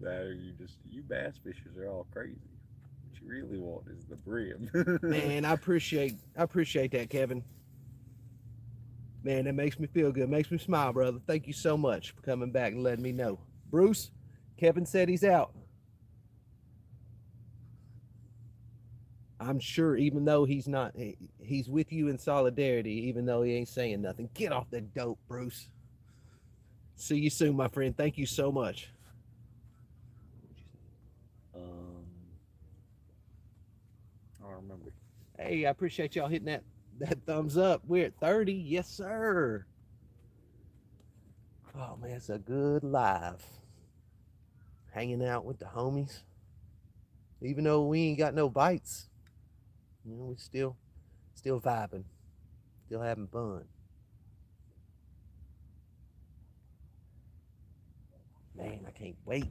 That or you bass fishers are all crazy. What you really want is the brim. Man, I appreciate that, Kevin. Man, that makes me feel good. Makes me smile, brother. Thank you so much for coming back and letting me know. Bruce, Kevin said he's out. I'm sure, even though he's not, he's with you in solidarity, even though he ain't saying nothing. Get off that dope, Bruce. See you soon, my friend. Thank you so much. I don't remember. Hey, I appreciate y'all hitting that thumbs up. We're at 30. Yes, sir. Oh, man, it's a good live. Hanging out with the homies. Even though we ain't got no bites, you know, we still vibing. Still having fun. Man, I can't wait,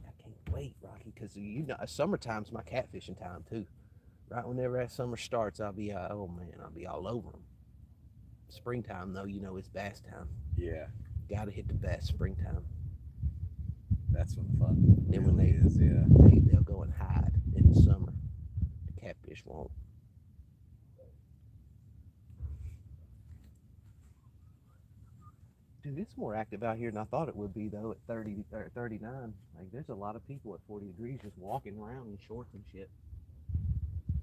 Rocky, because you know, summertime's my catfishing time too. Right whenever that summer starts, I'll be all over them. Springtime though, you know, it's bass time. Yeah. Gotta hit the bass springtime. That's when the fun Then really when is, yeah. They'll go and hide in the summer. The catfish won't. Dude, it's more active out here than I thought it would be though at 30 or 39. Like there's a lot of people at 40 degrees just walking around in shorts and shit.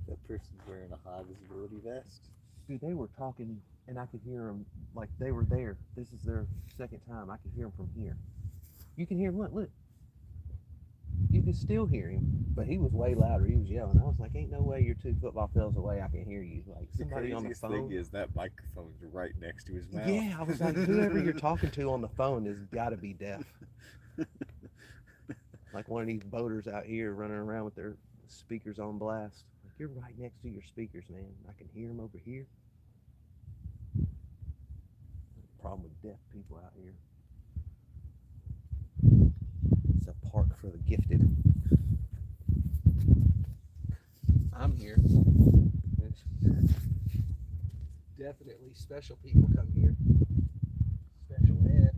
That person's wearing a high visibility vest. Dude, they were talking and I could hear them like they were there. This is their second time. I could hear them from here. You can hear him, look. You can still hear him, but he was way louder. He was yelling. I was like, ain't no way you're 2 football fields away. I can hear you. Like somebody on the phone. The thing is that microphone's right next to his mouth. Yeah, I was like, whoever you're talking to on the phone has got to be deaf. Like one of these boaters out here running around with their speakers on blast. Like you're right next to your speakers, man. I can hear them over here. Problem with deaf people out here. It's a park for the gifted. I'm here. Definitely special people come here. Special ed.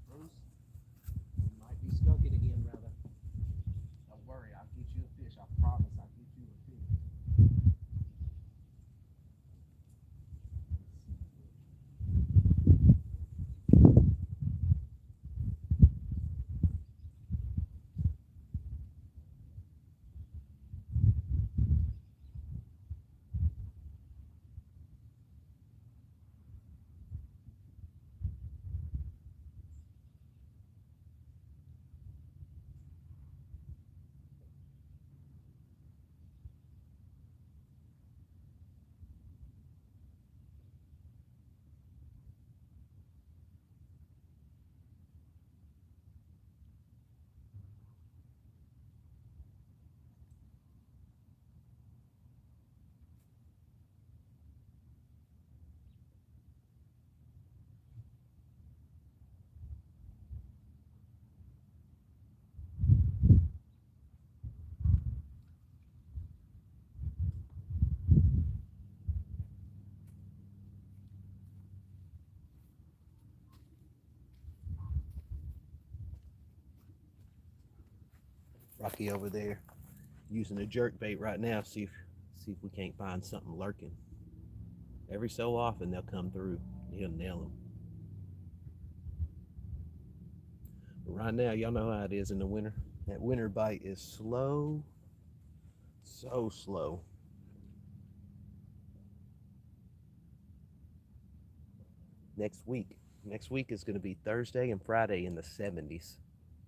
Bruce, you might be skunking again, brother. Don't worry, I'll get you a fish. I promise I'll get you a fish. Rocky over there using a jerk bait right now. See if we can't find something lurking. Every so often they'll come through. He'll nail them. But right now, y'all know how it is in the winter. That winter bite is slow, so slow. Next week is going to be Thursday and Friday in the 70s.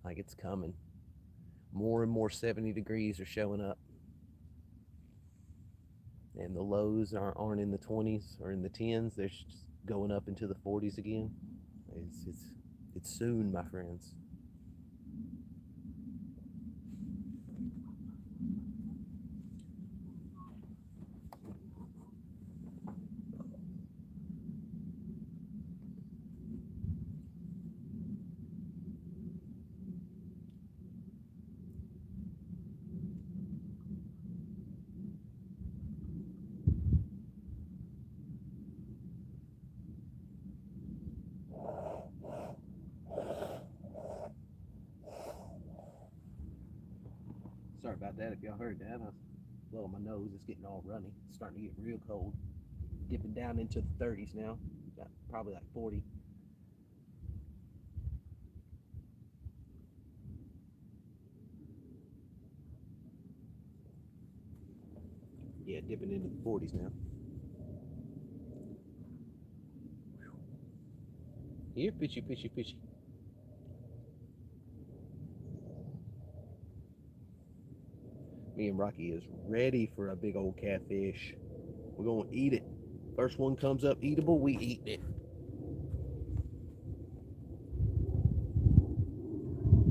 Like it's coming. More and more 70 degrees are showing up. And the lows aren't in the 20s or in the 10s. They're just going up into the 40s again. It's soon, my friends. Sorry about that if y'all heard that. I was blowing my nose. It's getting all runny. It's starting to get real cold. Dipping down into the 30s now. Got probably like 40. Yeah, dipping into the 40s now. Here, fishy, fishy, fishy. Me and Rocky is ready for a big old catfish. We're gonna eat it. First one comes up eatable, we eat it.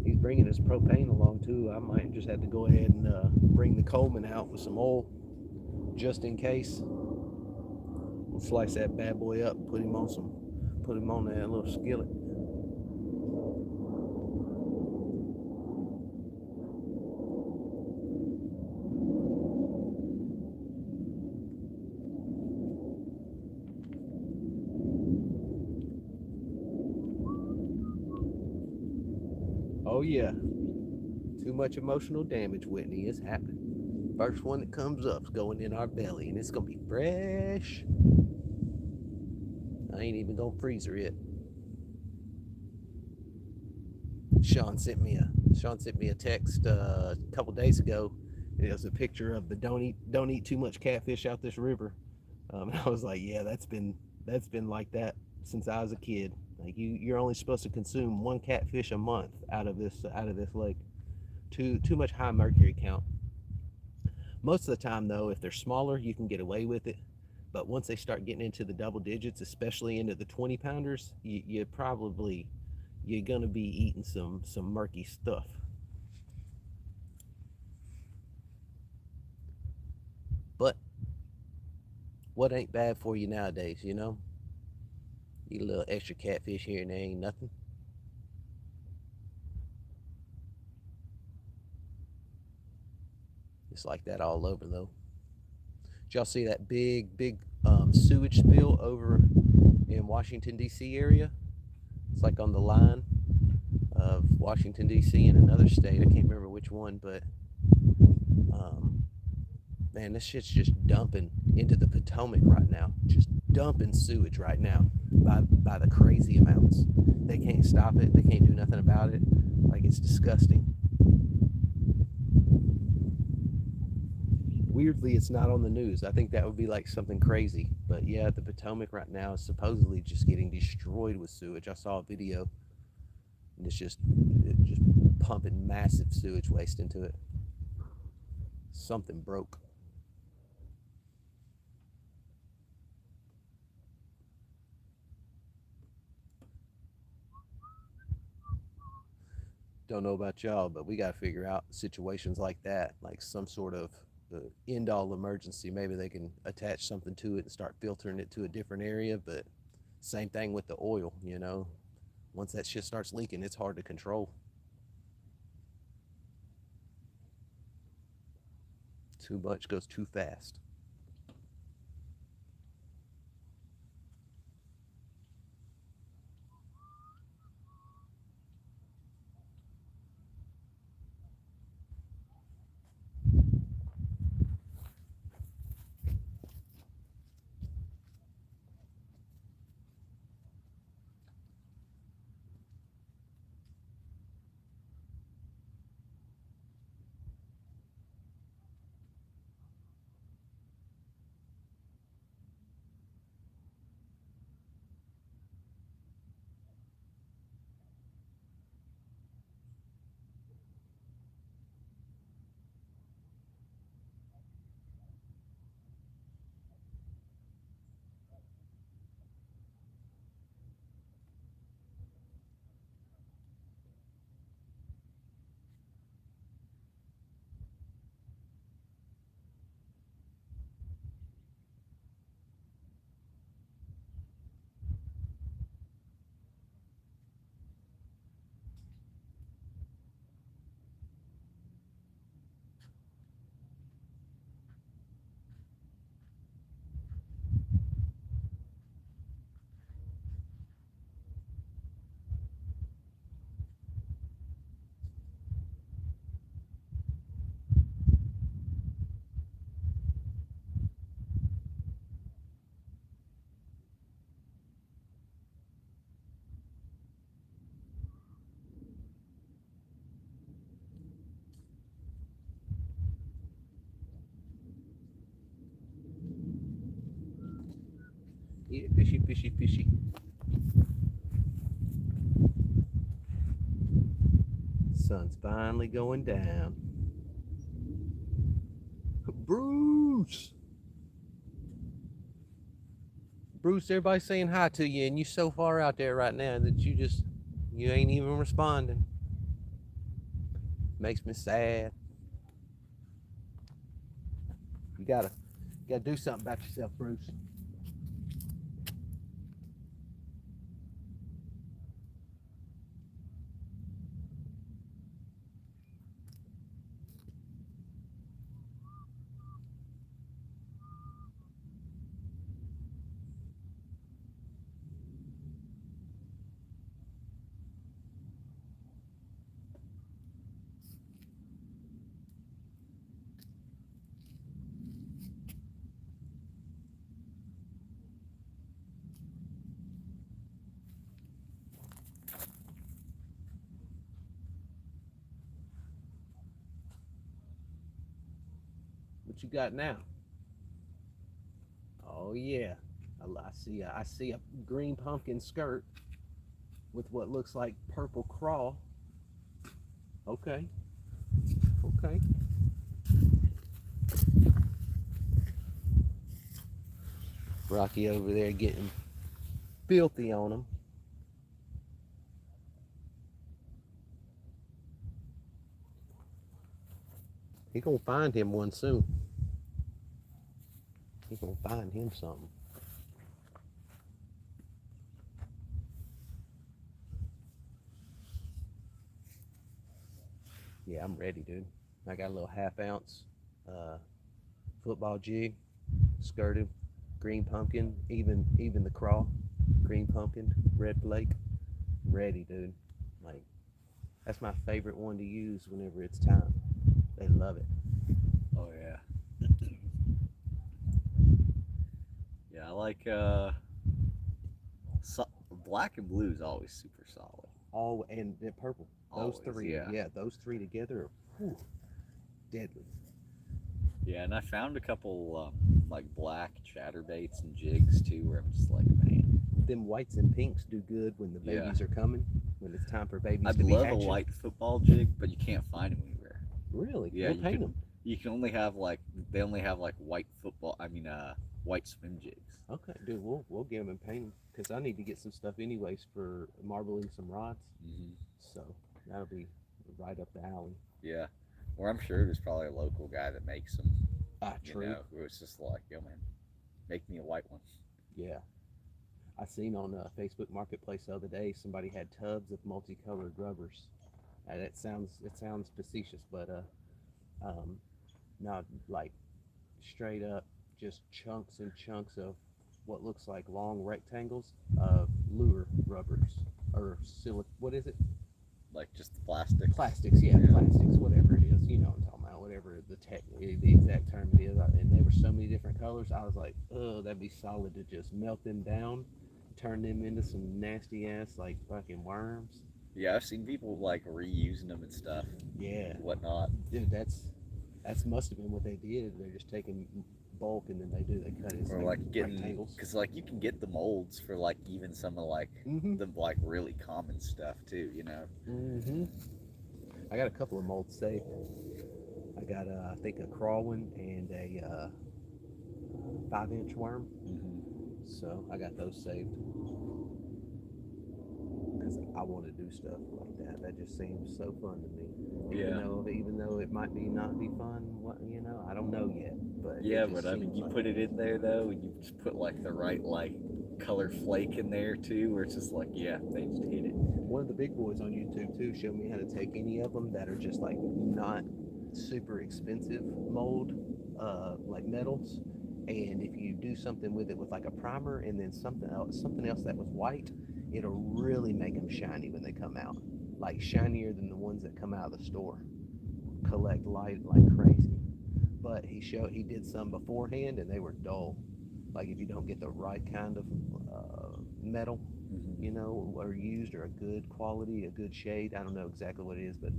He's bringing his propane along too. I might just have to go ahead and bring the Coleman out with some oil, just in case. We'll slice that bad boy up, put him on that little skillet. Oh yeah, too much emotional damage, Whitney, is happening. First one that comes up is going in our belly, and it's gonna be fresh. I ain't even gonna freezer it. Sean sent me a text a couple days ago. It was a picture of the don't eat too much catfish out this river. And I was like, yeah, that's been like that since I was a kid. Like you're only supposed to consume one catfish a month out of this lake. Too much high mercury count. Most of the time though, if they're smaller, you can get away with it. But once they start getting into the double digits, especially into the 20 pounders, you're gonna be eating some murky stuff. But what ain't bad for you nowadays, you know? Eat a little extra catfish here and there ain't nothing. It's like that all over though. Did y'all see that big sewage spill over in Washington D.C. area? It's like on the line of Washington D.C. and another state. I can't remember which one, but man, this shit's just dumping into the Potomac right now. Just dumping sewage right now by the crazy amounts. They can't stop it. They can't do nothing about it. Like it's disgusting. Weirdly, it's not on the news. I think that would be like something crazy. But yeah, the Potomac right now is supposedly just getting destroyed with sewage. I saw a video, and it's just pumping massive sewage waste into it. Something broke. Don't know about y'all, but we got to figure out situations like that, like some sort of end all emergency. Maybe they can attach something to it and start filtering it to a different area. But same thing with the oil, you know. Once that shit starts leaking, it's hard to control. Too much goes too fast. Yeah, fishy, fishy, fishy. Sun's finally going down. Bruce! Bruce, everybody's saying hi to you, and you so far out there right now that you ain't even responding. Makes me sad. You gotta do something about yourself, Bruce. What you got now? Oh yeah, I see a green pumpkin skirt with what looks like purple craw. Okay, okay. Rocky over there getting filthy on him. He gonna find him one soon. He gonna find him something. Yeah, I'm ready, dude. I got a little half-ounce uh, football jig, skirted, green pumpkin, even the craw, green pumpkin, red flake. Ready, dude. Like that's my favorite one to use whenever it's time. They love it. Oh yeah. Yeah, I like black and blue is always super solid. All and the purple. Those Always, three, yeah. yeah, those three together are whew, deadly. Yeah, and I found a couple like black chatterbaits and jigs too, where I'm just like, man, Them whites and pinks do good when the yeah. babies are coming. When it's time for babies I'd to be love a hatching. white football jig, but you can't find them anywhere. Really? Yeah, We'll paint them. you can only have like they only have like white football. I mean, white swim jigs. Okay, dude. We'll get them and paint them because I need to get some stuff anyways for marbling some rods. Mm-hmm. So that'll be right up the alley. Yeah, or I'm sure there's probably a local guy that makes them. Ah, You true. know, who was just like, yo man, make me a white one. Yeah. I seen on Facebook Marketplace the other day somebody had tubs of multicolored rubbers. It sounds facetious, but not like straight up just chunks and chunks of what looks like long rectangles of lure rubbers or what is it? Like just the plastics. Plastics, yeah, plastics, whatever it is. You know what I'm talking about. Whatever the exact term it is. And there were so many different colors. I was like, oh, that'd be solid to just melt them down, turn them into some nasty ass like fucking worms. Yeah, I've seen people like reusing them and stuff, Yeah, whatnot. dude, that's must have been what they did. They're just taking bulk and then they cut it Or like like getting, rectangles. because like you can get the molds for like even some of like Mm-hmm. the like really common stuff too. You know. Mm-hmm. I got a couple of molds saved. I got I think a crawl one and a 5-inch worm. Mm-hmm. So I got those saved because I want to do stuff like that. That just seems so fun to me. Yeah. Even though it might not be fun, I don't know yet. But Yeah, it just but I mean, seems you like put it in there though, and you just put like the right like color flake in there too, where it's just like, yeah, they just hit it. One of the big boys on YouTube too showed me how to take any of them that are just like not super expensive mold, like metals, and if you do something with it with like a primer and then something else that was white, it'll really make them shiny when they come out, like shinier than the ones that come out of the store. Collect light like crazy. But he did some beforehand and they were dull. Like if you don't get the right kind of metal, Mm-hmm. or used or a good quality, a good shade. I don't know exactly what it is, but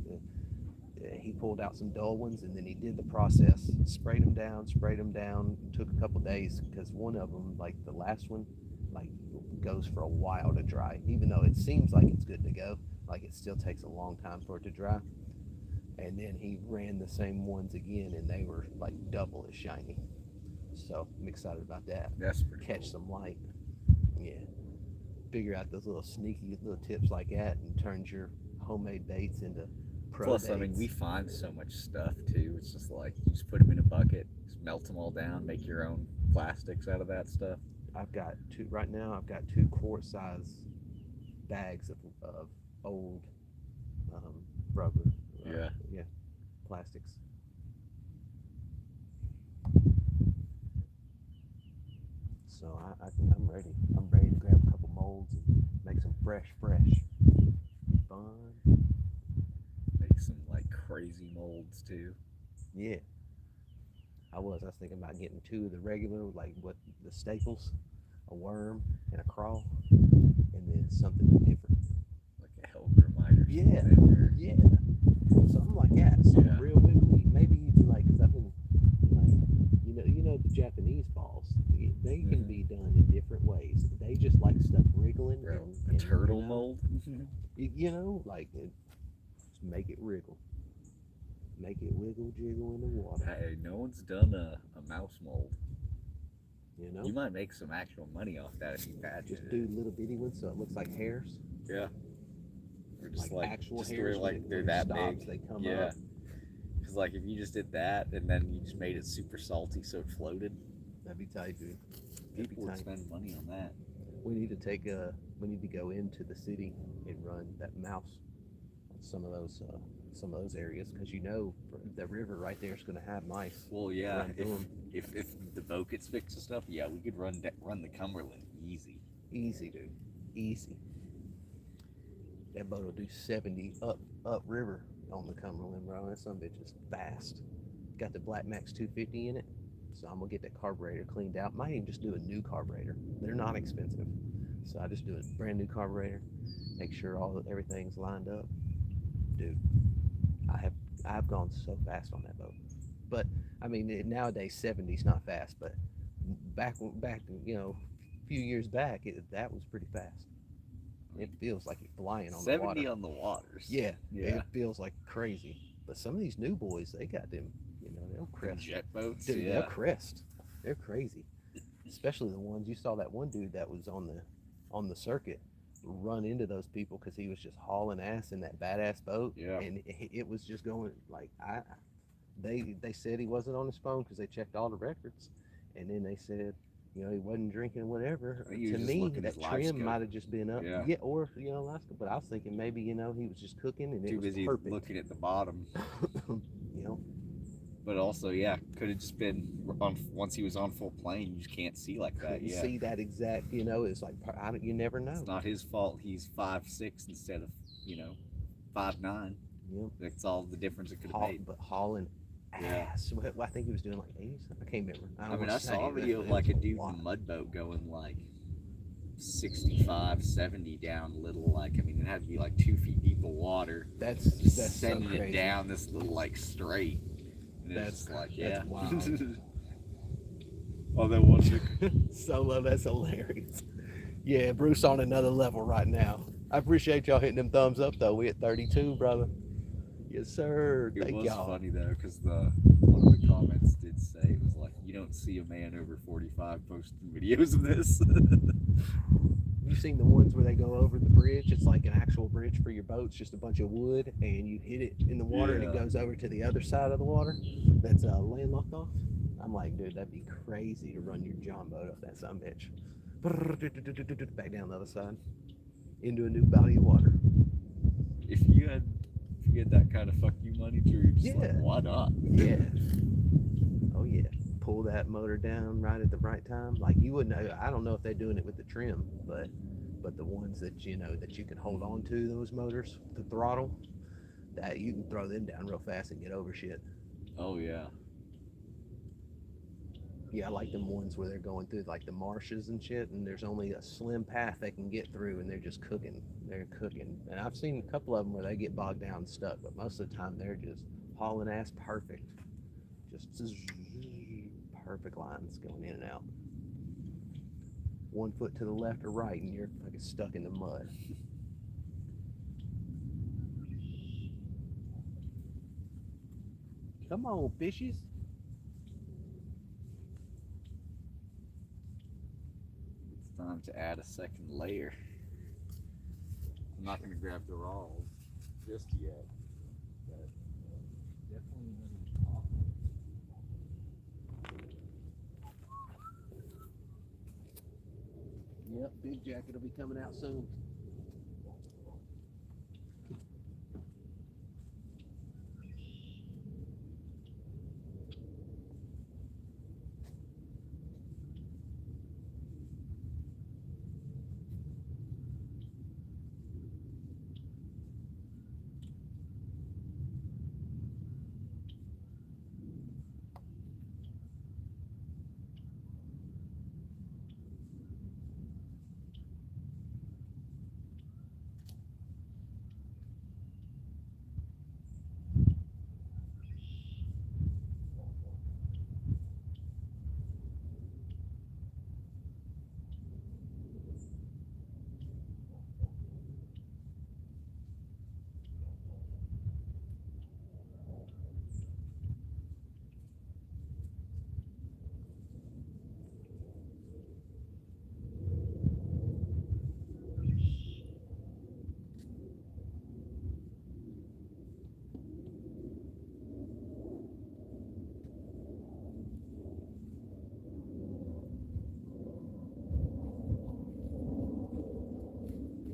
he pulled out some dull ones and then he did the process, sprayed them down. Took a couple days because one of them, like the last one, like goes for a while to dry, even though it seems like it's good to go. Like it still takes a long time for it to dry. And then he ran the same ones again, and they were like double as shiny. So I'm excited about that. That's pretty Catch cool. some light. Yeah. Figure out those little sneaky little tips like that, and turns your homemade baits into pro Plus, I baits. mean, we find so much stuff too. It's just like you just put them in a bucket, just melt them all down, make your own plastics out of that stuff. I've got two right now. I've got two quart size bags of old um, rubber. Yeah. Yeah, plastics. So I think I'm ready. I'm ready to grab a couple molds and make some fresh fun. Make some like crazy molds too. Yeah, I was thinking about getting two of the regular, like what the staples, a worm and a crawl, and then something different. Like a Hellgramite or Yeah, something. Or, yeah, something like that. Something Yeah. real wiggly. Maybe even like, cause I've been like, the Japanese balls. They can be done in different ways. They just like stuff wriggling. bro, And a turtle you know, mold. like just make it wriggle, make it wiggle jiggle in the water. Hey, no one's done a mouse mold. You know, You might make some actual money off that if you patent just it. do little bitty ones so it looks like hairs, Yeah. Or just like like actual just hairs. where like they're when it that stops, big. they come Yeah. up. Because like if you just did that and then you just made it super salty so it floated, That'd be tight, dude. That'd be people would tight. spend money on that. We need to we need to go into the city and run that mouse on some of those areas, because the river right there is going to have mice. Well, yeah. Run through 'em. If the boat gets fixed and stuff, yeah, we could run the Cumberland easy. Easy, dude. Easy. That boat will do 70 up river on the Cumberland, bro. That some bitch is fast. Got the Black Max 250 in it, so I'm gonna get that carburetor cleaned out. Might even just do a new carburetor. They're not expensive, so I just do a brand new carburetor. Make sure everything's lined up, dude. I have I've gone so fast on that boat, but I mean nowadays 70's not fast, but back a few years back that was pretty fast. It feels like you're flying on the 70 water. on the waters. Yeah, Yeah. it feels like crazy. But some of these new boys, they got them, they'll Them crest. jet boats. Dude, Yeah. they'll crest. They're crazy. Especially the ones you saw, that one dude that was on the circuit run into those people because he was just hauling ass in that badass boat. Yeah. And it was just going like they said he wasn't on his phone because they checked all the records, and then they said he wasn't drinking whatever. I think he was To just me, looking at that live trim scope. might have just been up. Yeah. Or Alaska. But I was thinking maybe he was just cooking and it Too was busy perfect. looking at the bottom. you know, But also, yeah, could have just been once he was on full plane. You just can't see like that. couldn't Yeah. see that exact. It's like you never know. It's not his fault. He's 5'6" instead of 5'9". Yep. That's all the difference it could have made. But hauling Yeah. ass. Well, I think he was doing like 80s. I can't remember. I mean, I saw a video of like a dude in a mud boat going like 65, 70 down little, like, I mean, it had to be like 2 feet deep of water. That's Sending so it crazy. down this little like straight. And it's That's just like, yeah. that's wild. Oh, that one. Solo, that's hilarious. Yeah, Bruce on another level right now. I appreciate y'all hitting them thumbs up though. We at 32, brother. Yes, sir. It Thank was y'all. funny though, because one of the comments did say it was like, you don't see a man over 45 posting videos of this. You seen the ones where they go over the bridge? It's like an actual bridge for your boat. It's just a bunch of wood, and you hit it in the water, and it Yeah. goes over to the other side of the water. That's landlocked off. I'm like, dude, that'd be crazy to run your John boat up that son bitch. Back down the other side into a new body of water. if you had that kind of fuck you money, Drew, you're just like, Yeah. why not? Yeah. Oh yeah. Pull that motor down right at the right time. Like you wouldn't know. I don't know if they're doing it with the trim, but the ones that that you can hold on to, those motors, the throttle, that you can throw them down real fast and get over shit. Oh yeah. Yeah, I like them ones where they're going through like the marshes and shit, and there's only a slim path they can get through, and they're just cooking. They're cooking. And I've seen a couple of them where they get bogged down and stuck, but most of the time they're just hauling ass perfect. Just perfect lines going in and out. 1 foot to the left or right, and you're fucking stuck in the mud. Come on, fishes. It's time to add a second layer. I'm not going to grab the raws just yet, but definitely going to talk. Yep, big jacket will be coming out soon.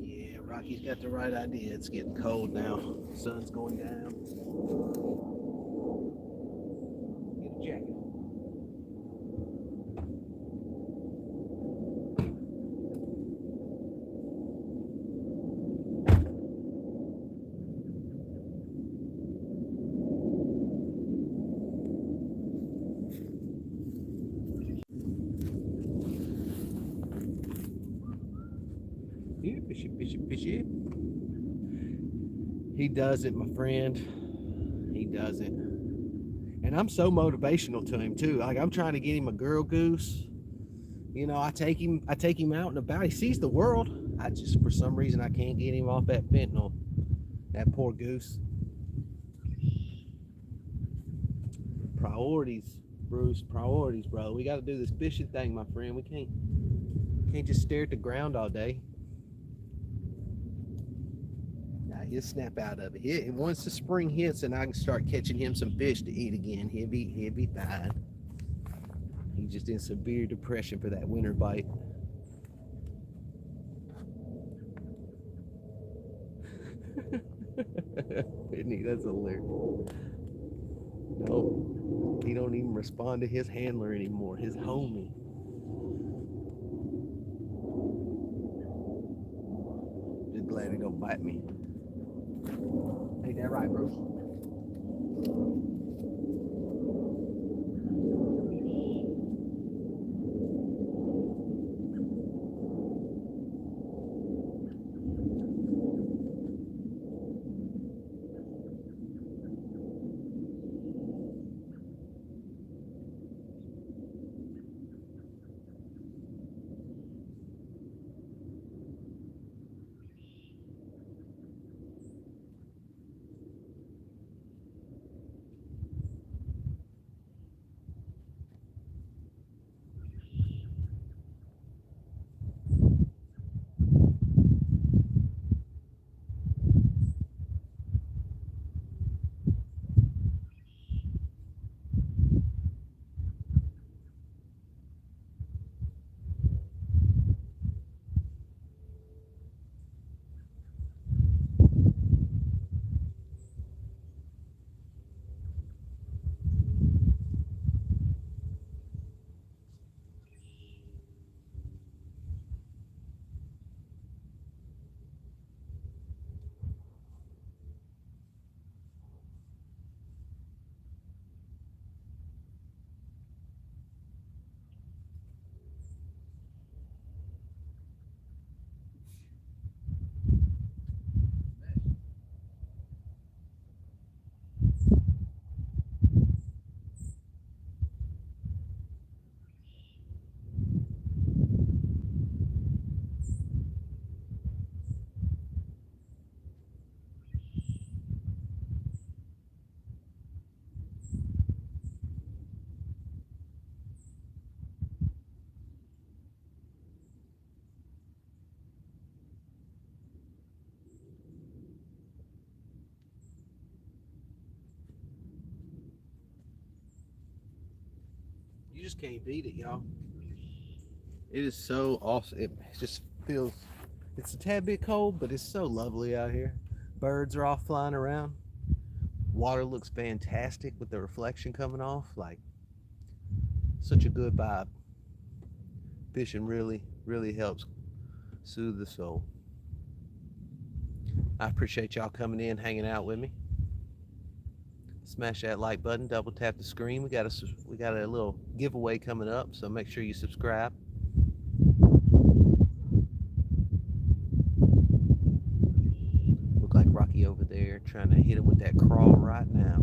Yeah, Rocky's got the right idea. It's getting cold now. Sun's going down. Get a jacket. Here, fishy, fishy, fishy. He does it, my friend. He does it. And I'm so motivational to him too. Like I'm trying to get him a girl goose. You know, I take him out and about. He sees the world. I just for some reason I can't get him off that fentanyl. That poor goose. Priorities, Bruce. Priorities, bro. We got to do this fishing thing, my friend. We can't just stare at the ground all day. Nah, he'll snap out of it. Once the spring hits and I can start catching him some fish to eat again, he'll be fine. He's just in severe depression for that winter bite. Isn't he? That's hilarious. No, he don't even respond to his handler anymore, his homie. Just glad he don't bite me. Ain't that right, Bruce? You just can't beat it, y'all. It is so awesome. It just feels, it's a tad bit cold, but it's so lovely out here. Birds are all flying around. Water looks fantastic with the reflection coming off. Like, such a good vibe. Fishing really, really helps soothe the soul. I appreciate y'all coming in, hanging out with me. Smash that like button, double tap the screen. We got a little giveaway coming up, so make sure you subscribe. Look like Rocky over there trying to hit him with that crawl right now.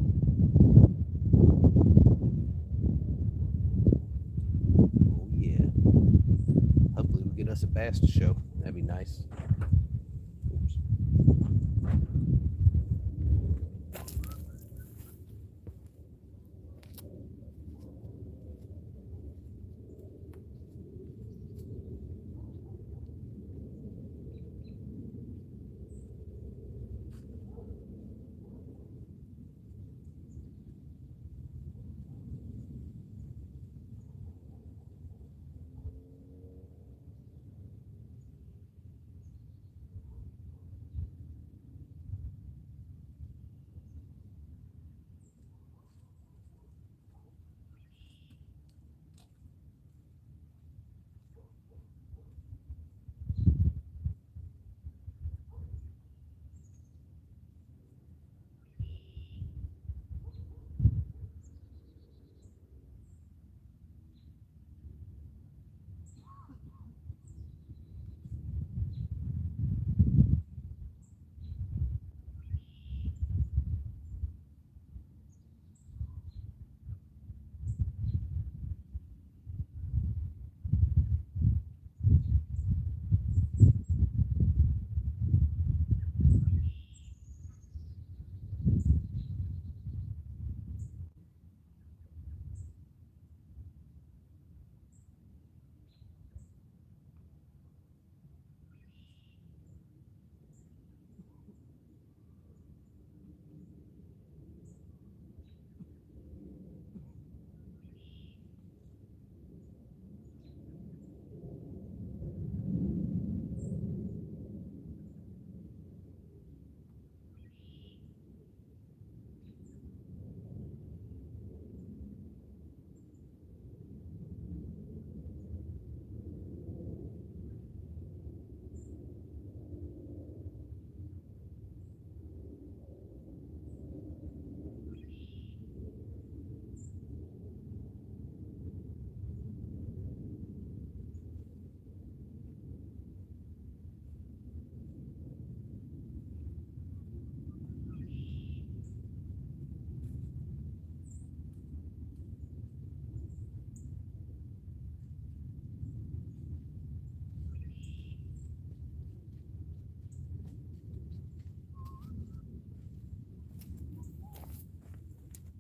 Oh yeah. Hopefully we get us a bass to show. That'd be nice. Oops.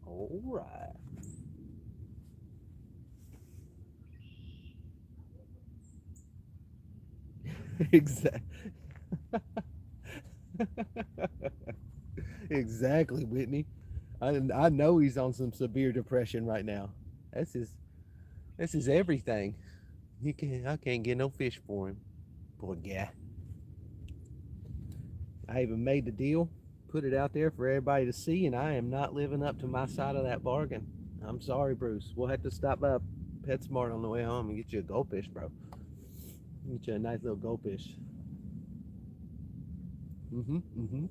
All right. Exactly. Exactly, Whitney. I know he's on some severe depression right now. That's his. This is everything. I can't get no fish for him. Poor guy. I even made the deal, put it out there for everybody to see, and I am not living up to my side of that bargain. I'm sorry, Bruce. We'll have to stop by PetSmart on the way home and get you a goldfish, bro. Get you a nice little goldfish. Mm-hmm. Mm-hmm.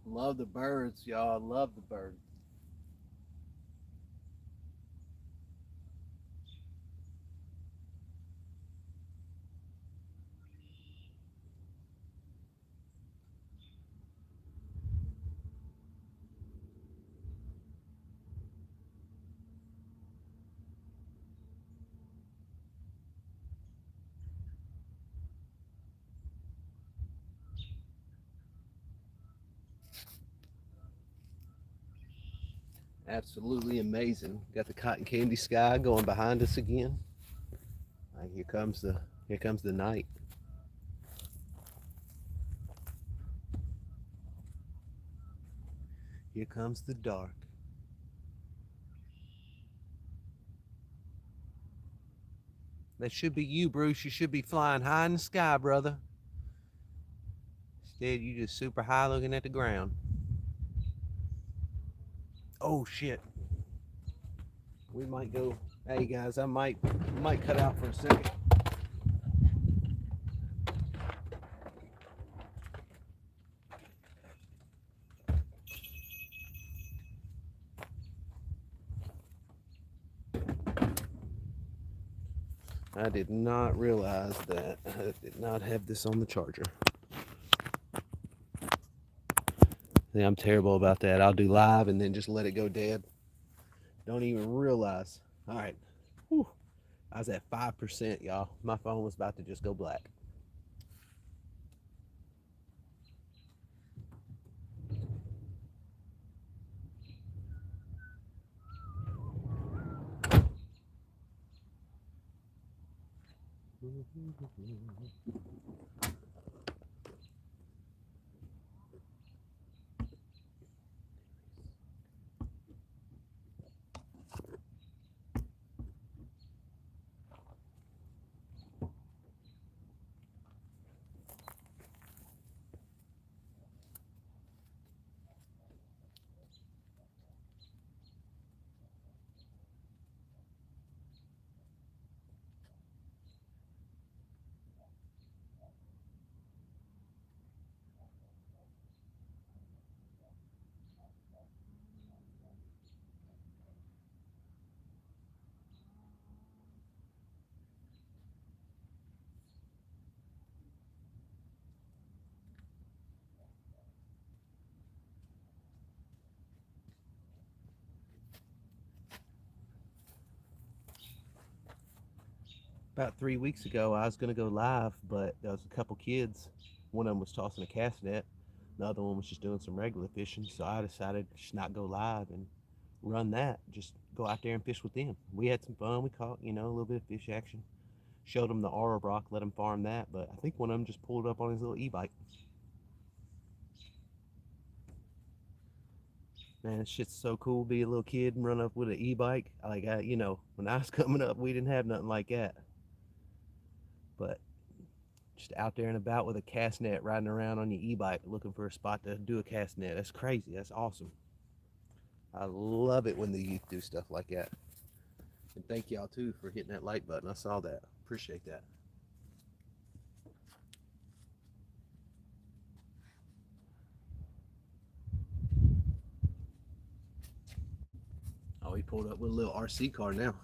Love the birds, y'all. Love the birds. Absolutely amazing. Got the cotton candy sky going behind us again. Here comes the night. Here comes the dark. That should be you, Bruce. You should be flying high in the sky, brother. Instead, you just super high looking at the ground. Oh shit. We might go. Hey guys, I might cut out for a second. I did not realize that I did not have this on the charger. Yeah, I'm terrible about that. I'll do live and then just let it go dead. Don't even realize. All right. Whew. I was at 5%, y'all. My phone was about to just go black. About 3 weeks ago, I was going to go live, but there was a couple kids. One of them was tossing a cast net. The other one was just doing some regular fishing. So I decided to just not go live and run that. Just go out there and fish with them. We had some fun. We caught, a little bit of fish action. Showed them the aura rock, let them farm that. But I think one of them just pulled up on his little e-bike. Man, this shit's so cool. Be a little kid and run up with an e-bike. When I was coming up, we didn't have nothing like that. But just out there and about with a cast net, riding around on your e-bike, looking for a spot to do a cast net. That's crazy. That's awesome. I love it when the youth do stuff like that. And thank y'all too for hitting that like button. I saw that. Appreciate that. Oh, he pulled up with a little RC car now.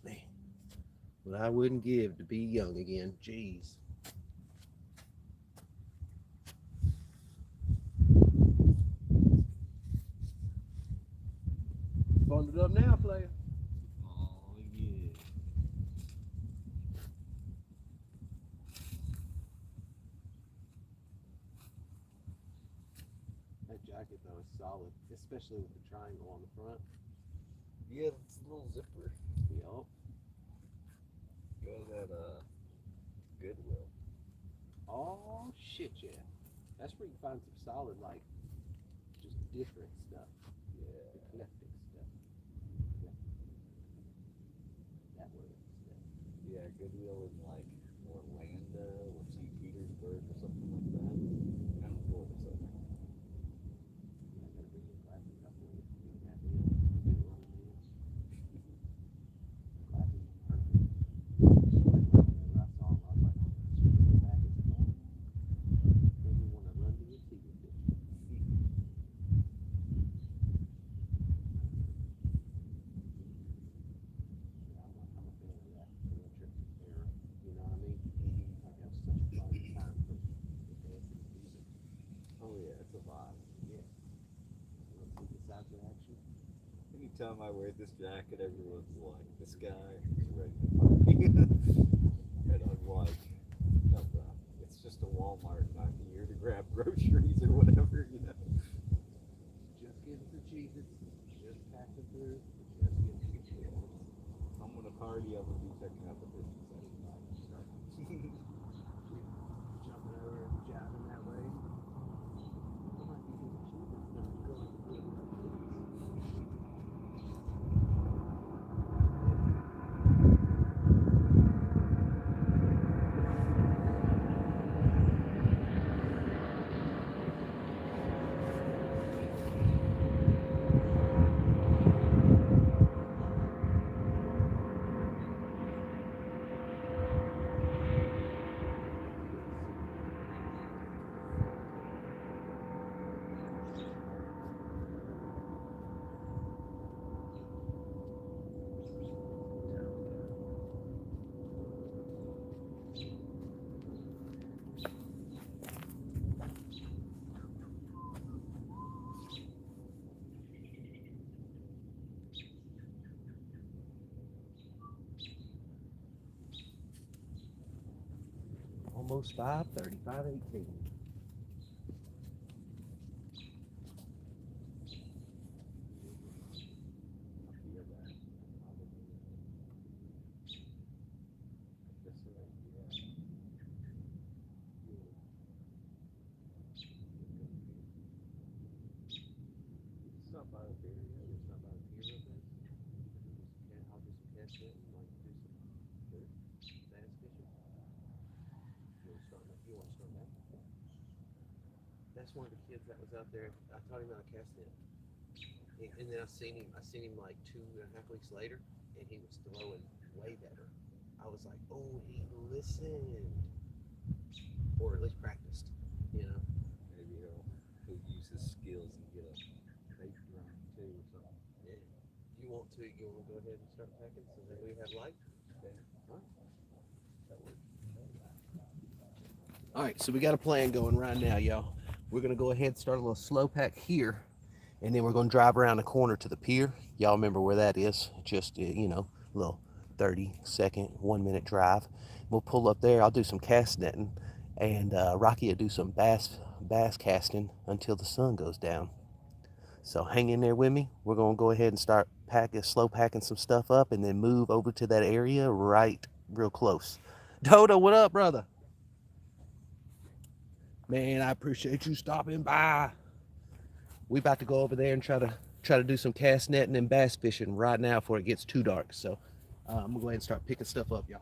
Man, what I wouldn't give to be young again. Jeez. Bundled up now, player. Oh, yeah. That jacket though is solid, especially with the triangle on the front. Yeah, it's a little zipper. Yup. Goes at Goodwill. Oh shit, yeah. That's where you find some solid, like, just different stuff. Yeah. Eclectic stuff. That word. Yeah, Goodwill in like Orlando or St. Petersburg or something like that. I'm Florida, so. Yeah, I gotta bring your glasses up for you. You don't have to, time I wear this jacket, everyone's like, "This guy is ready to party," and I'm like, "No, bro. It's just a Walmart, and I'm here to grab groceries or whatever, you know." Just getting through Jesus. Just passing through. Just getting through. If I'm gonna party, I'm gonna be checking out the fishing session. Jumping over and jiving that way. I might be getting Jesus not going through. Almost 5:30, 5:18. I feel that. This right here. Stop by the pier, yeah. We'll stop by the pier real quick. I'll do some cast netting, like do some bass fishing. You want to start? You want to start now? That's one of the kids that was out there. I taught him how to cast net, and then I seen him. I seen him like 2.5 weeks later, and he was throwing way better. I was like, oh, he listened, or at least practiced. You know. Maybe he'll use his skills and get a bait drum too or something. Yeah. You want to? You want to go ahead and start packing so that we have light? Yeah. All right. That works. All right, so we got a plan going right now, y'all. We're gonna go ahead and start a little slow pack here, and then we're gonna drive around the corner to the pier. Y'all remember where that is? Just a little 30-second, 1-minute drive. We'll pull up there. I'll do some cast netting, and Rocky will do some bass casting until the sun goes down. So hang in there with me. We're gonna go ahead and start slow packing some stuff up, and then move over to that area right real close. Dodo, what up, brother? Man, I appreciate you stopping by. We about to go over there and try to do some cast netting and bass fishing right now before it gets too dark. So I'm gonna go ahead and start picking stuff up, y'all.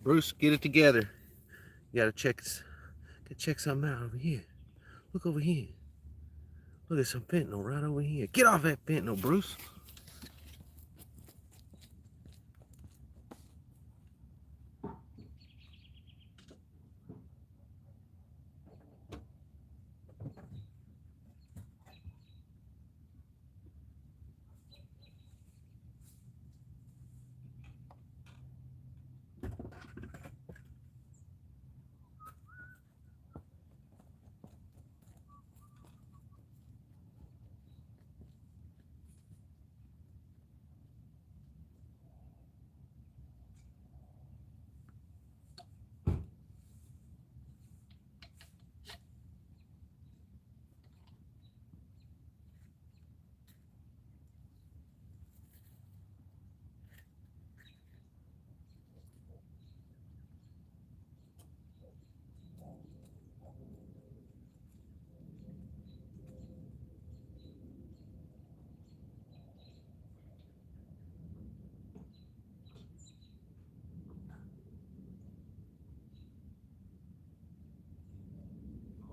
Bruce, get it together. You gotta check something out over here. Look over here. Look at some fentanyl right over here. Get off that fentanyl, Bruce.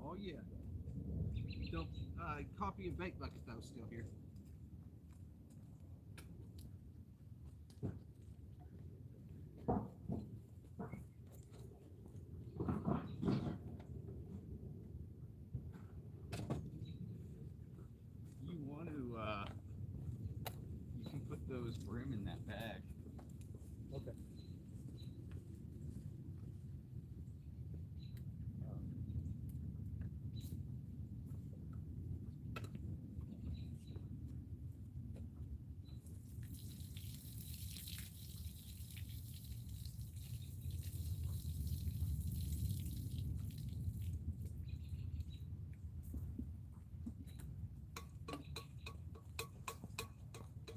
Oh yeah. Don't coffee and bake bucket though still here. You want to, you can put those brim in that bag. Okay.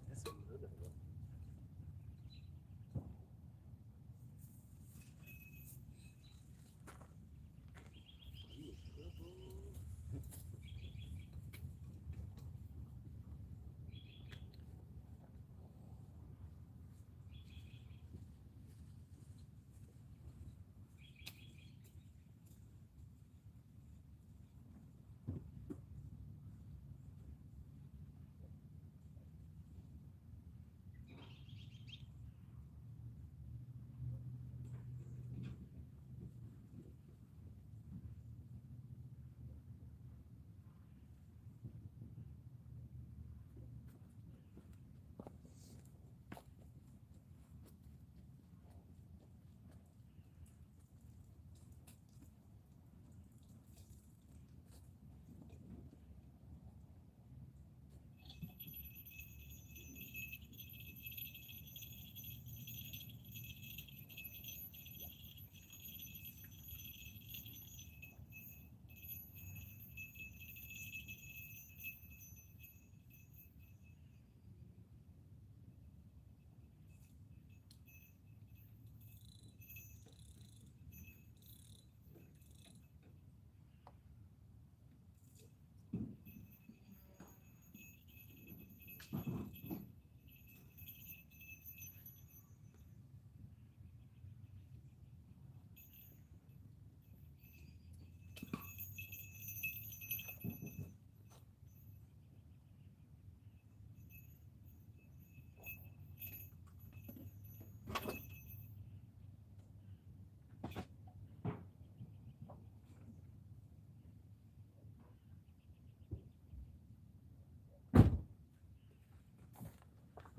That's a good one.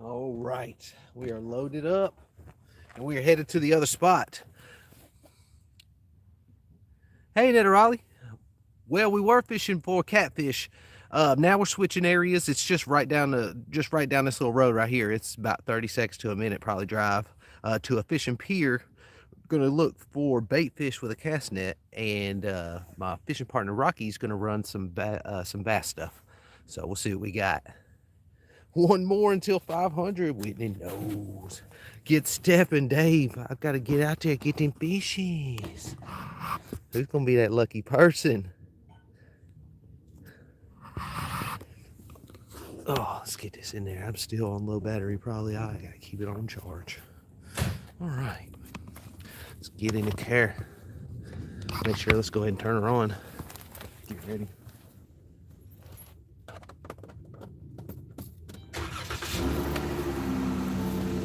All right, we are loaded up and we are headed to the other spot. Hey, Ned Raleigh. Well, we were fishing for catfish. Now we're switching areas. It's just right down this little road right here. It's about 30 seconds to a minute probably drive to a fishing pier. Going to look for bait fish with a cast net, and my fishing partner Rocky's going to run some bass stuff. So we'll see what we got. One more until 500. Whitney knows. Get stepping, Dave. I've got to get out there and get them fishies. Who's going to be that lucky person? Oh, let's get this in there. I'm still on low battery probably. I got to keep it on charge. All right. Let's get in the car. Make sure, let's go ahead and turn her on. Get ready.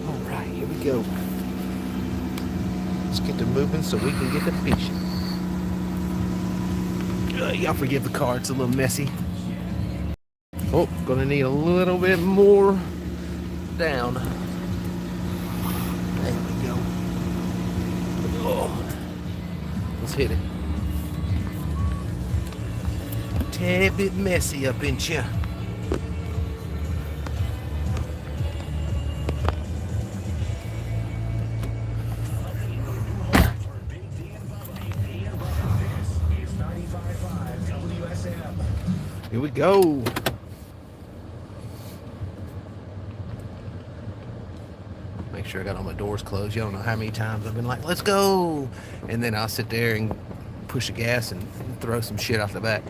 All right, here we go. Let's get to moving so we can get to fishing. Y'all forgive the car, it's a little messy. Oh, gonna need a little bit more down. There we go. Oh, let's hit it. Tad bit messy up in here. Here we go. Make sure I got all my doors closed. You don't know how many times I've been like, let's go. And then I'll sit there and push the gas and throw some shit off the back.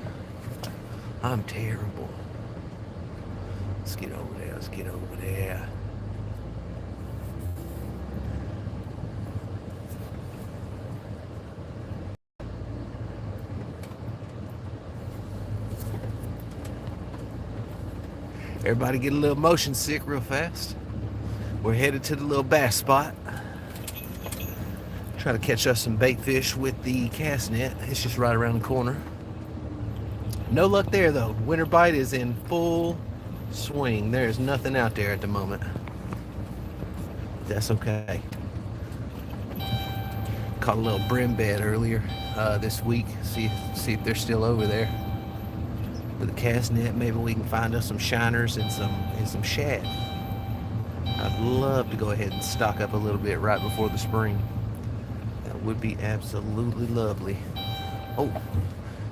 I'm terrible. Let's get over there. Let's get over there. Everybody get a little motion sick real fast. We're headed to the little bass spot. Try to catch us some bait fish with the cast net. It's just right around the corner. No luck there though. Winter bite is in full swing. There's nothing out there at the moment. That's okay. Caught a little brim bed earlier this week. See if they're still over there. With a cast net, maybe we can find us some shiners and some shad. I'd love to go ahead and stock up a little bit right before the spring. That would be absolutely lovely. Oh,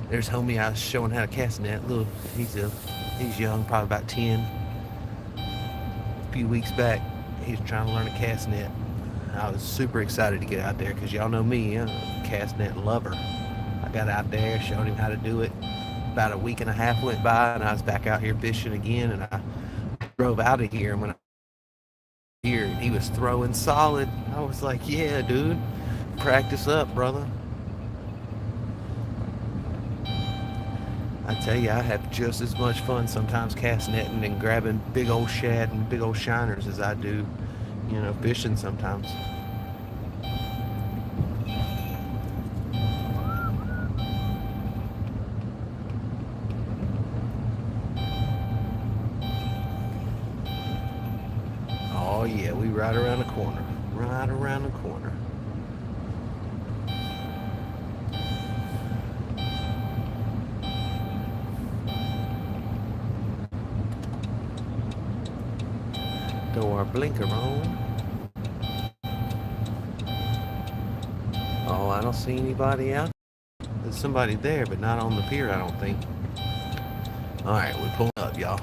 there's homie I was showing how to cast net. Look, he's young, probably about 10. A few weeks back, he was trying to learn a cast net. I was super excited to get out there because y'all know me, I'm a cast net lover. I got out there, showed him how to do it. About a week and a half went by and I was back out here fishing again, and I drove out of here, and when I was here he was throwing solid. I was like, yeah dude, practice up brother. I tell you, I have just as much fun sometimes cast netting and grabbing big old shad and big old shiners as I do, fishing sometimes. Oh yeah, we right around the corner. Right around the corner. Throw our blinker on. Oh, I don't see anybody out. There's somebody there, but not on the pier, I don't think. Alright, we pull up, y'all.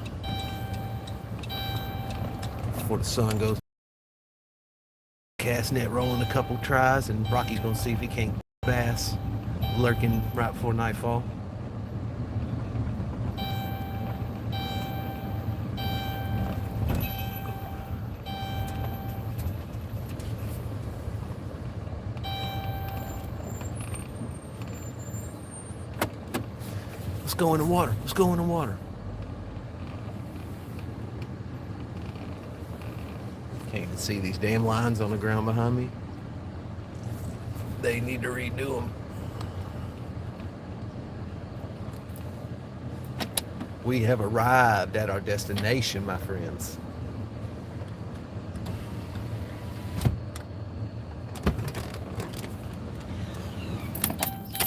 Before the sun goes. Cast net rolling a couple tries, and Rocky's gonna see if he can't bass lurking right before nightfall. Let's go in the water. Let's go in the water. Can't even see these damn lines on the ground behind me. They need to redo them. We have arrived at our destination, my friends.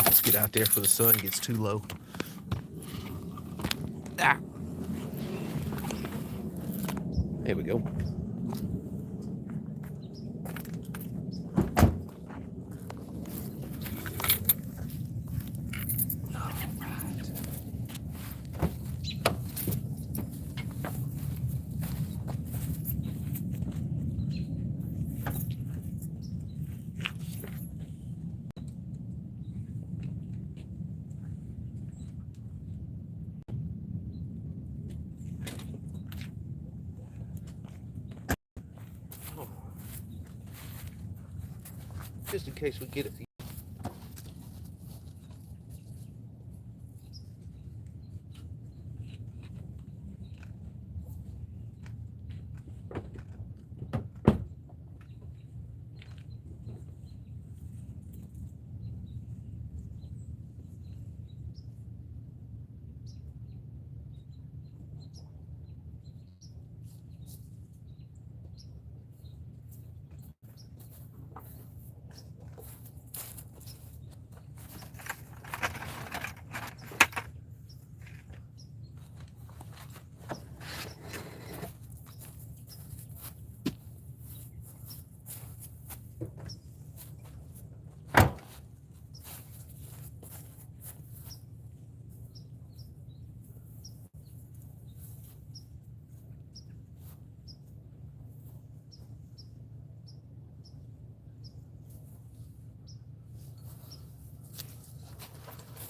Let's get out there before the sun gets too low. Ah. There we go. just in case we get it.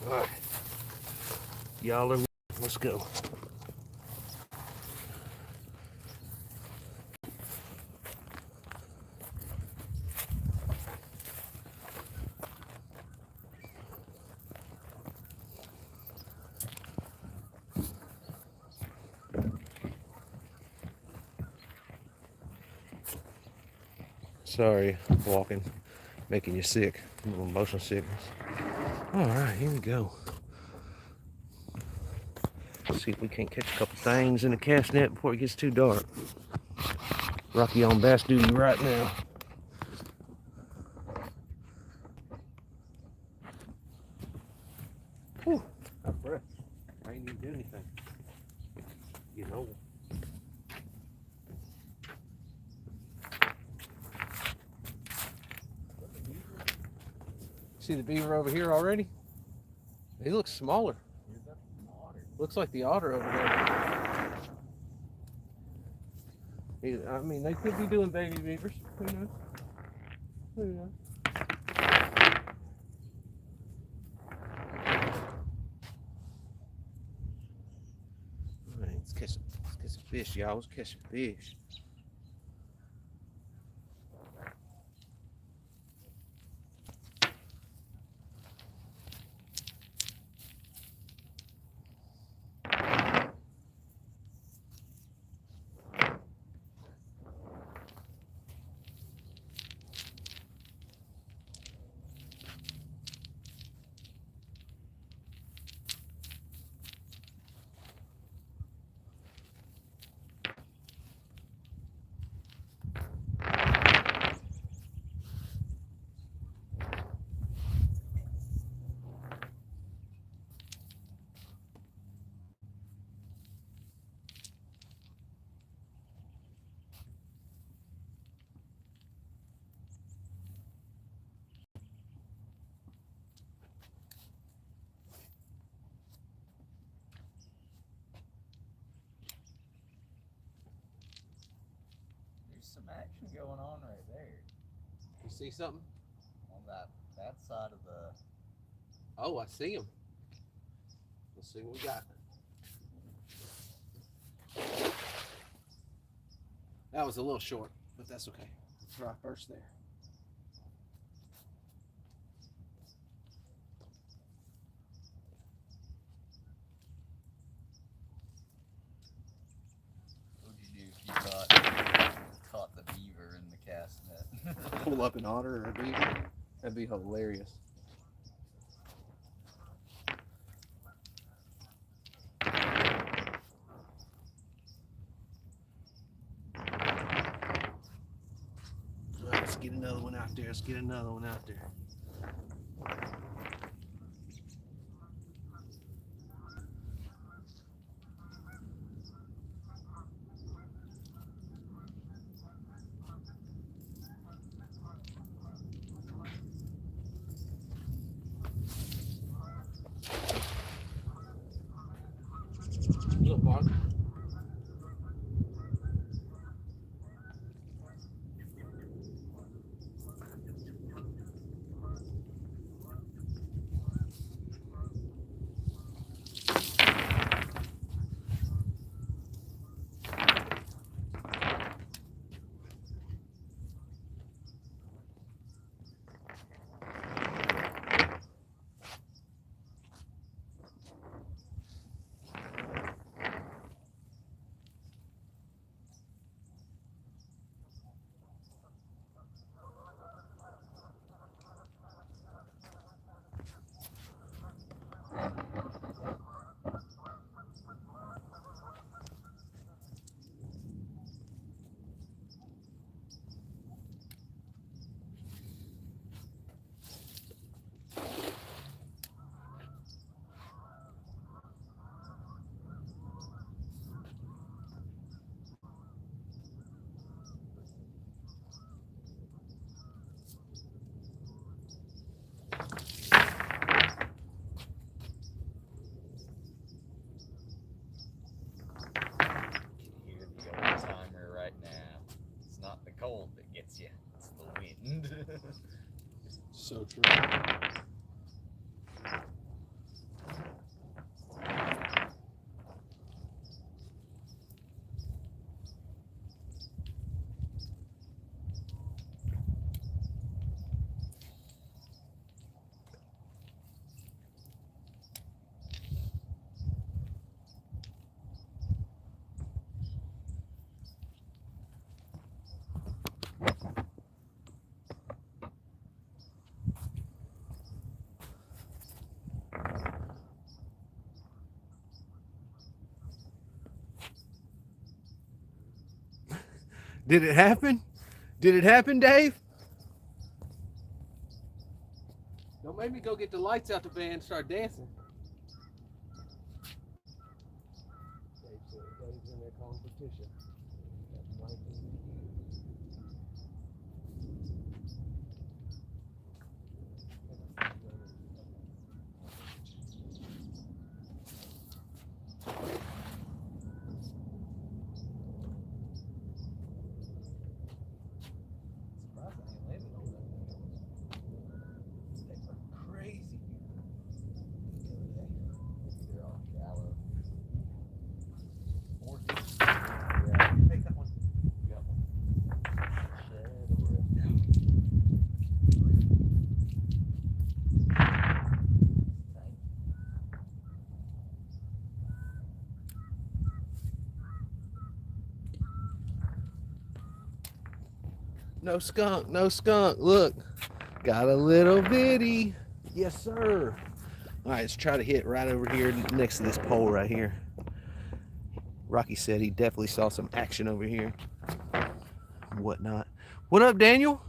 All right, y'all are. Let's go. Sorry, walking, making you sick. A little motion sickness. All right, here we go. Let's see if we can't catch a couple things in the cast net before it gets too dark. Rocky on bass duty right now. Whew, out of breath. I ain't even do anything. You know. See the beaver over here already? He looks smaller. Looks like the otter over there. I mean, they could be doing baby beavers. Who knows? Who knows? All right, let's catch some fish, y'all. Let's catch some fish. Some action going on right there. You see something? On that side of the. Oh, I see him. Let's see what we got. That was a little short, but that's okay. Let's try first there. What would you do if you caught the beaver in the cast net? Pull up an otter or a beaver? That'd be hilarious. Let's get another one out there. Let's get another one out there. Look, Mark. that gets you. It's the wind. So true. Did it happen? Did it happen, Dave? Don't make me go get the lights out the van and start dancing. Dave's in there calling petition. No skunk, no skunk. Look, got a little bitty. Yes, sir. All right, let's try to hit right over here next to this pole right here. Rocky said he definitely saw some action over here. Whatnot. What up, Daniel?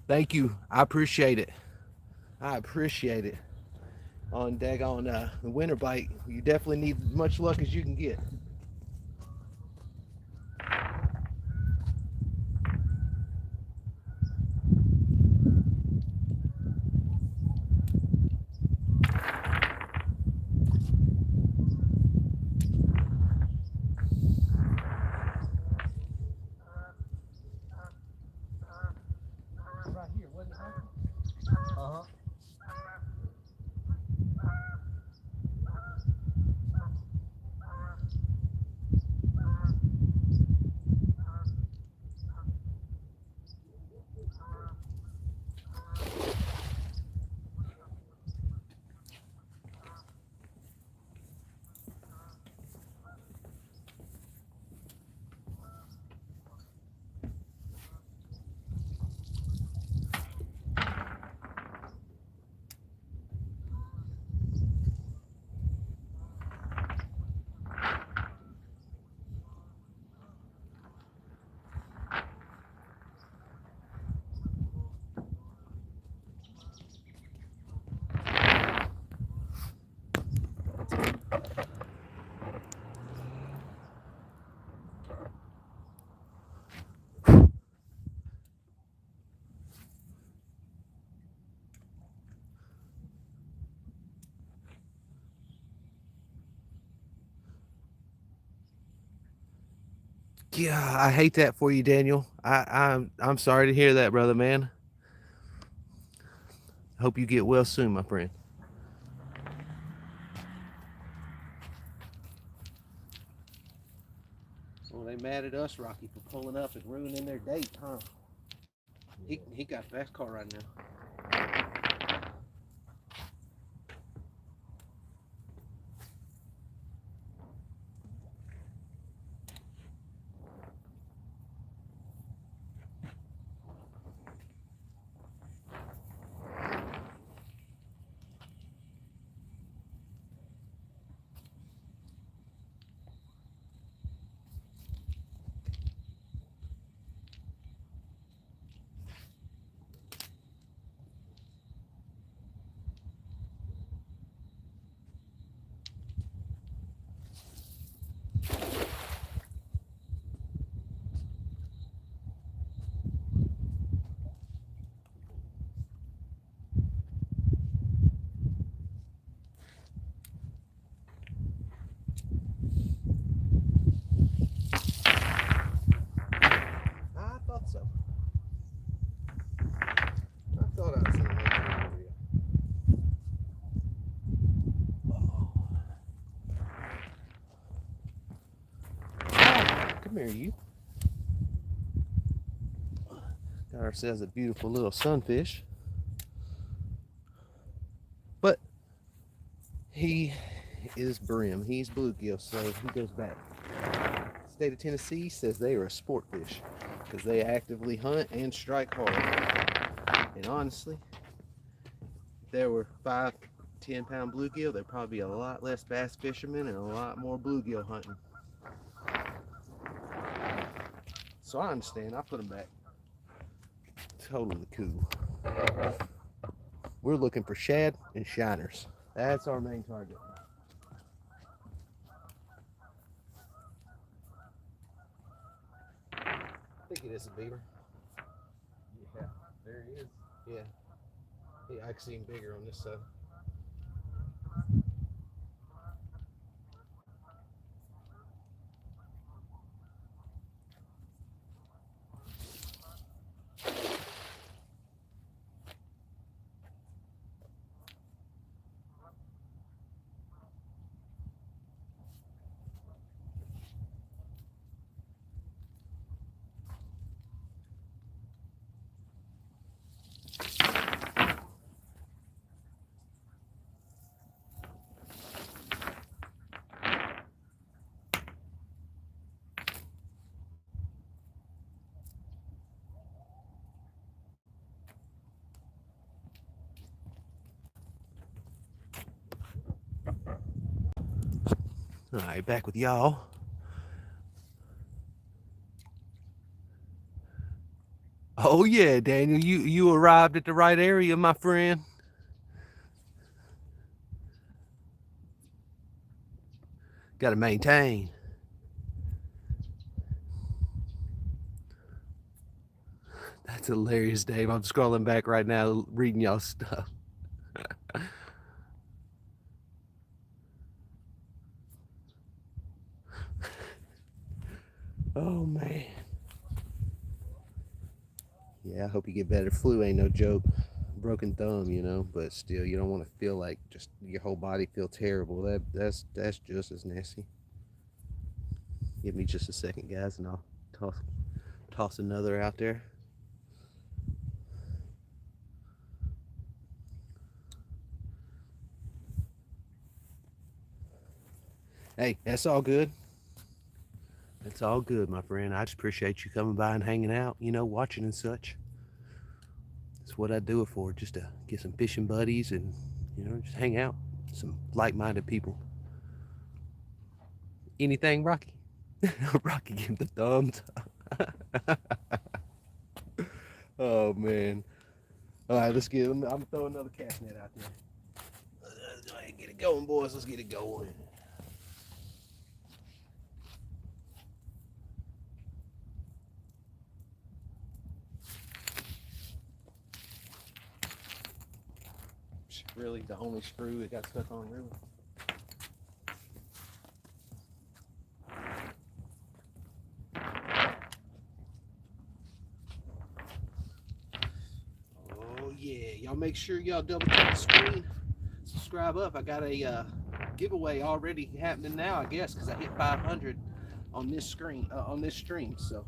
Thank you. I appreciate it. I appreciate it. On daggone the winter bite, you definitely need as much luck as you can get. Right here, wasn't it? Uh-huh. Yeah, I hate that for you, Daniel. I'm sorry to hear that, brother, man. Hope you get well soon, my friend. Well, they mad at us, Rocky, for pulling up and ruining their date, huh? He got a fast car right now. There you. Got ourselves a beautiful little sunfish. But he is brim. He's bluegill, so he goes back. The state of Tennessee says they are a sport fish because they actively hunt and strike hard. And honestly, if there were 5 10-pound bluegill, there'd probably be a lot less bass fishermen and a lot more bluegill hunting. So I understand. I put them back. Totally cool. We're looking for shad and shiners. That's our main target. I think it is a beaver. Yeah, there he is. Yeah. I can see him bigger on this side. All right, back with y'all. Oh yeah, Daniel, you arrived at the right area, my friend. Got to maintain. That's hilarious, Dave. I'm scrolling back right now, reading y'all stuff. Oh man. Yeah, I hope you get better. Flu ain't no joke. Broken thumb, you know, but still, you don't want to feel like just your whole body feel terrible. That's just as nasty. Give me just a second, guys, and I'll toss another out there. Hey, that's all good. That's all good, my friend. I just appreciate you coming by and hanging out, you know, watching and such. That's what I do it for, just to get some fishing buddies and, you know, just hang out. Some like-minded people. Anything, Rocky? Rocky gave the thumbs up. Oh, man. All right, let's get. I'm gonna throw another cast net out there. Let's go ahead and get it going, boys. Let's get it going. Really, the only screw it got stuck on, really. Oh yeah, y'all make sure y'all double check the screen. Subscribe up. I got a giveaway already happening now, I guess, because I hit 500 on this screen on this stream. So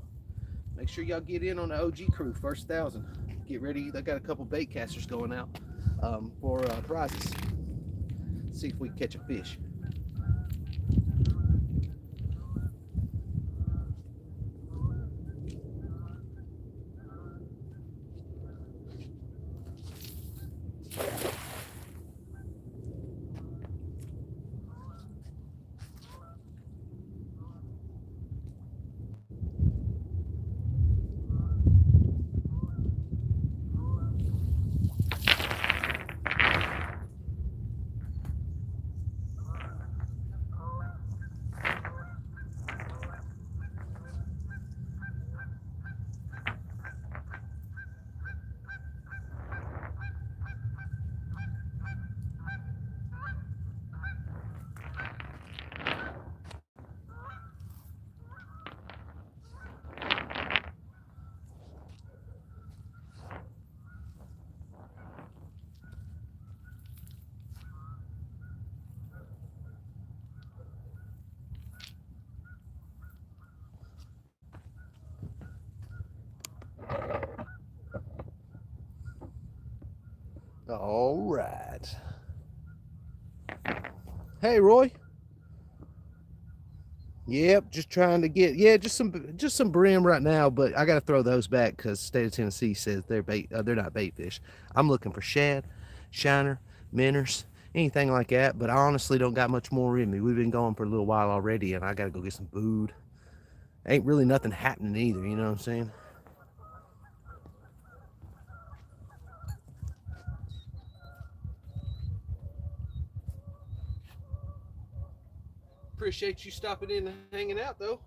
make sure y'all get in on the OG crew, first 1,000. Get ready. I got a couple bait casters going out for prizes. See if we can catch a fish. All right. Hey, Roy. Yep, just trying to get just some brim right now, but I got to throw those back because state of Tennessee says they're bait. They're not bait fish. I'm looking for shad, shiner, minnows, anything like that. But I honestly don't got much more in me. We've been going for a little while already, and I got to go get some food. Ain't really nothing happening either. You know what I'm saying? Appreciate you stopping in and hanging out though.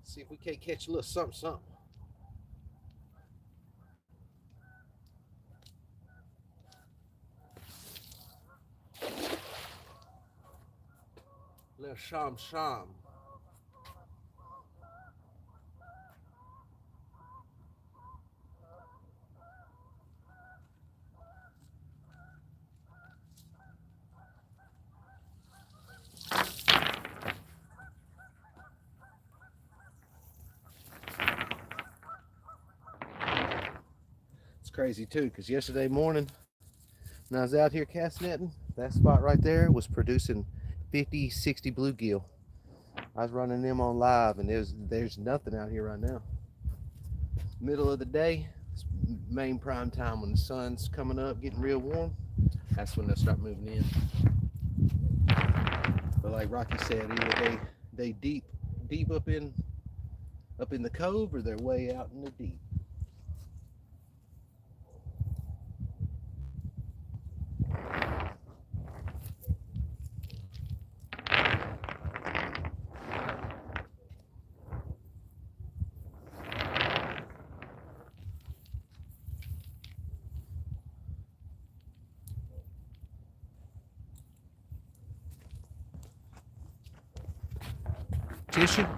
See if we can't catch a little something, something. Little sham sham. It's crazy too, because yesterday morning when I was out here cast netting, that spot right there was producing 50, 60 bluegill. I was running them on live, and there's nothing out here right now. Middle of the day, it's main prime time when the sun's coming up, getting real warm. That's when they'll start moving in. But like Rocky said, either they deep up in the cove, or they're way out in the deep.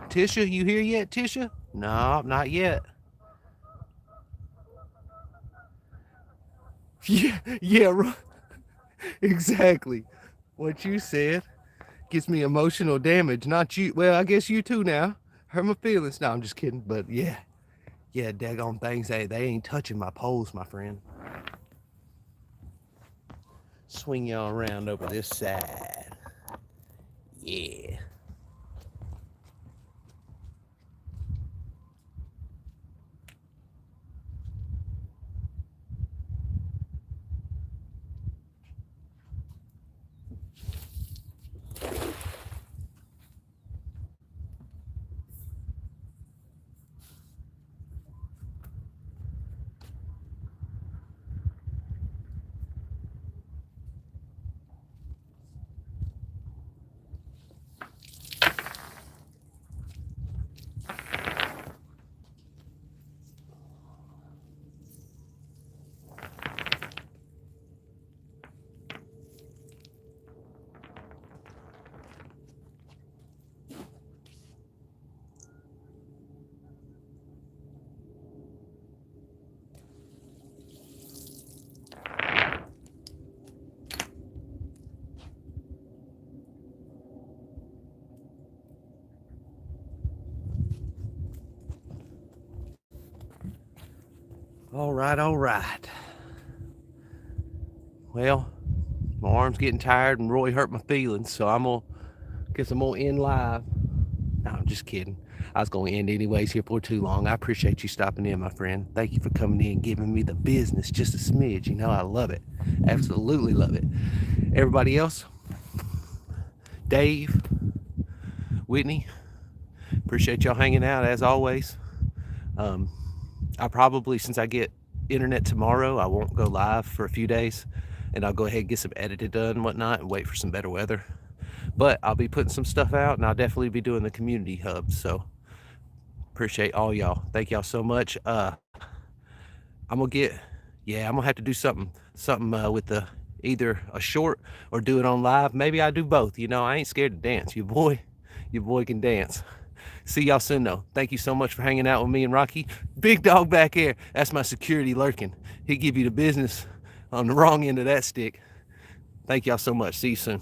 Tisha, you here yet, Tisha? No, not yet. Yeah, exactly. What you said gets me emotional damage. Not you. Well, I guess you too now. Hurt my feelings. No, I'm just kidding. But yeah, daggone things. They ain't touching my poles, my friend. Swing y'all around over this side. Yeah. All right, all right. Well, my arm's getting tired and Roy hurt my feelings, so I'm gonna end live. No, I'm just kidding. I was gonna end anyways here for too long. I appreciate you stopping in, my friend. Thank you for coming in and giving me the business just a smidge. You know, I love it. Absolutely love it. Everybody else, Dave, Whitney, appreciate y'all hanging out as always. I probably, since I get internet tomorrow, I won't go live for a few days, and I'll go ahead and get some edited done and whatnot and wait for some better weather. But I'll be putting some stuff out, and I'll definitely be doing the community hub. So appreciate all y'all. Thank y'all so much. I'm gonna have to do something with the either a short or do it on live. Maybe I do both. You know, I ain't scared to dance. Your boy can dance. See y'all soon though. Thank you so much for hanging out with me and Rocky. Big dog back there. That's my security lurking. He'll give you the business on the wrong end of that stick. Thank y'all so much. See you soon.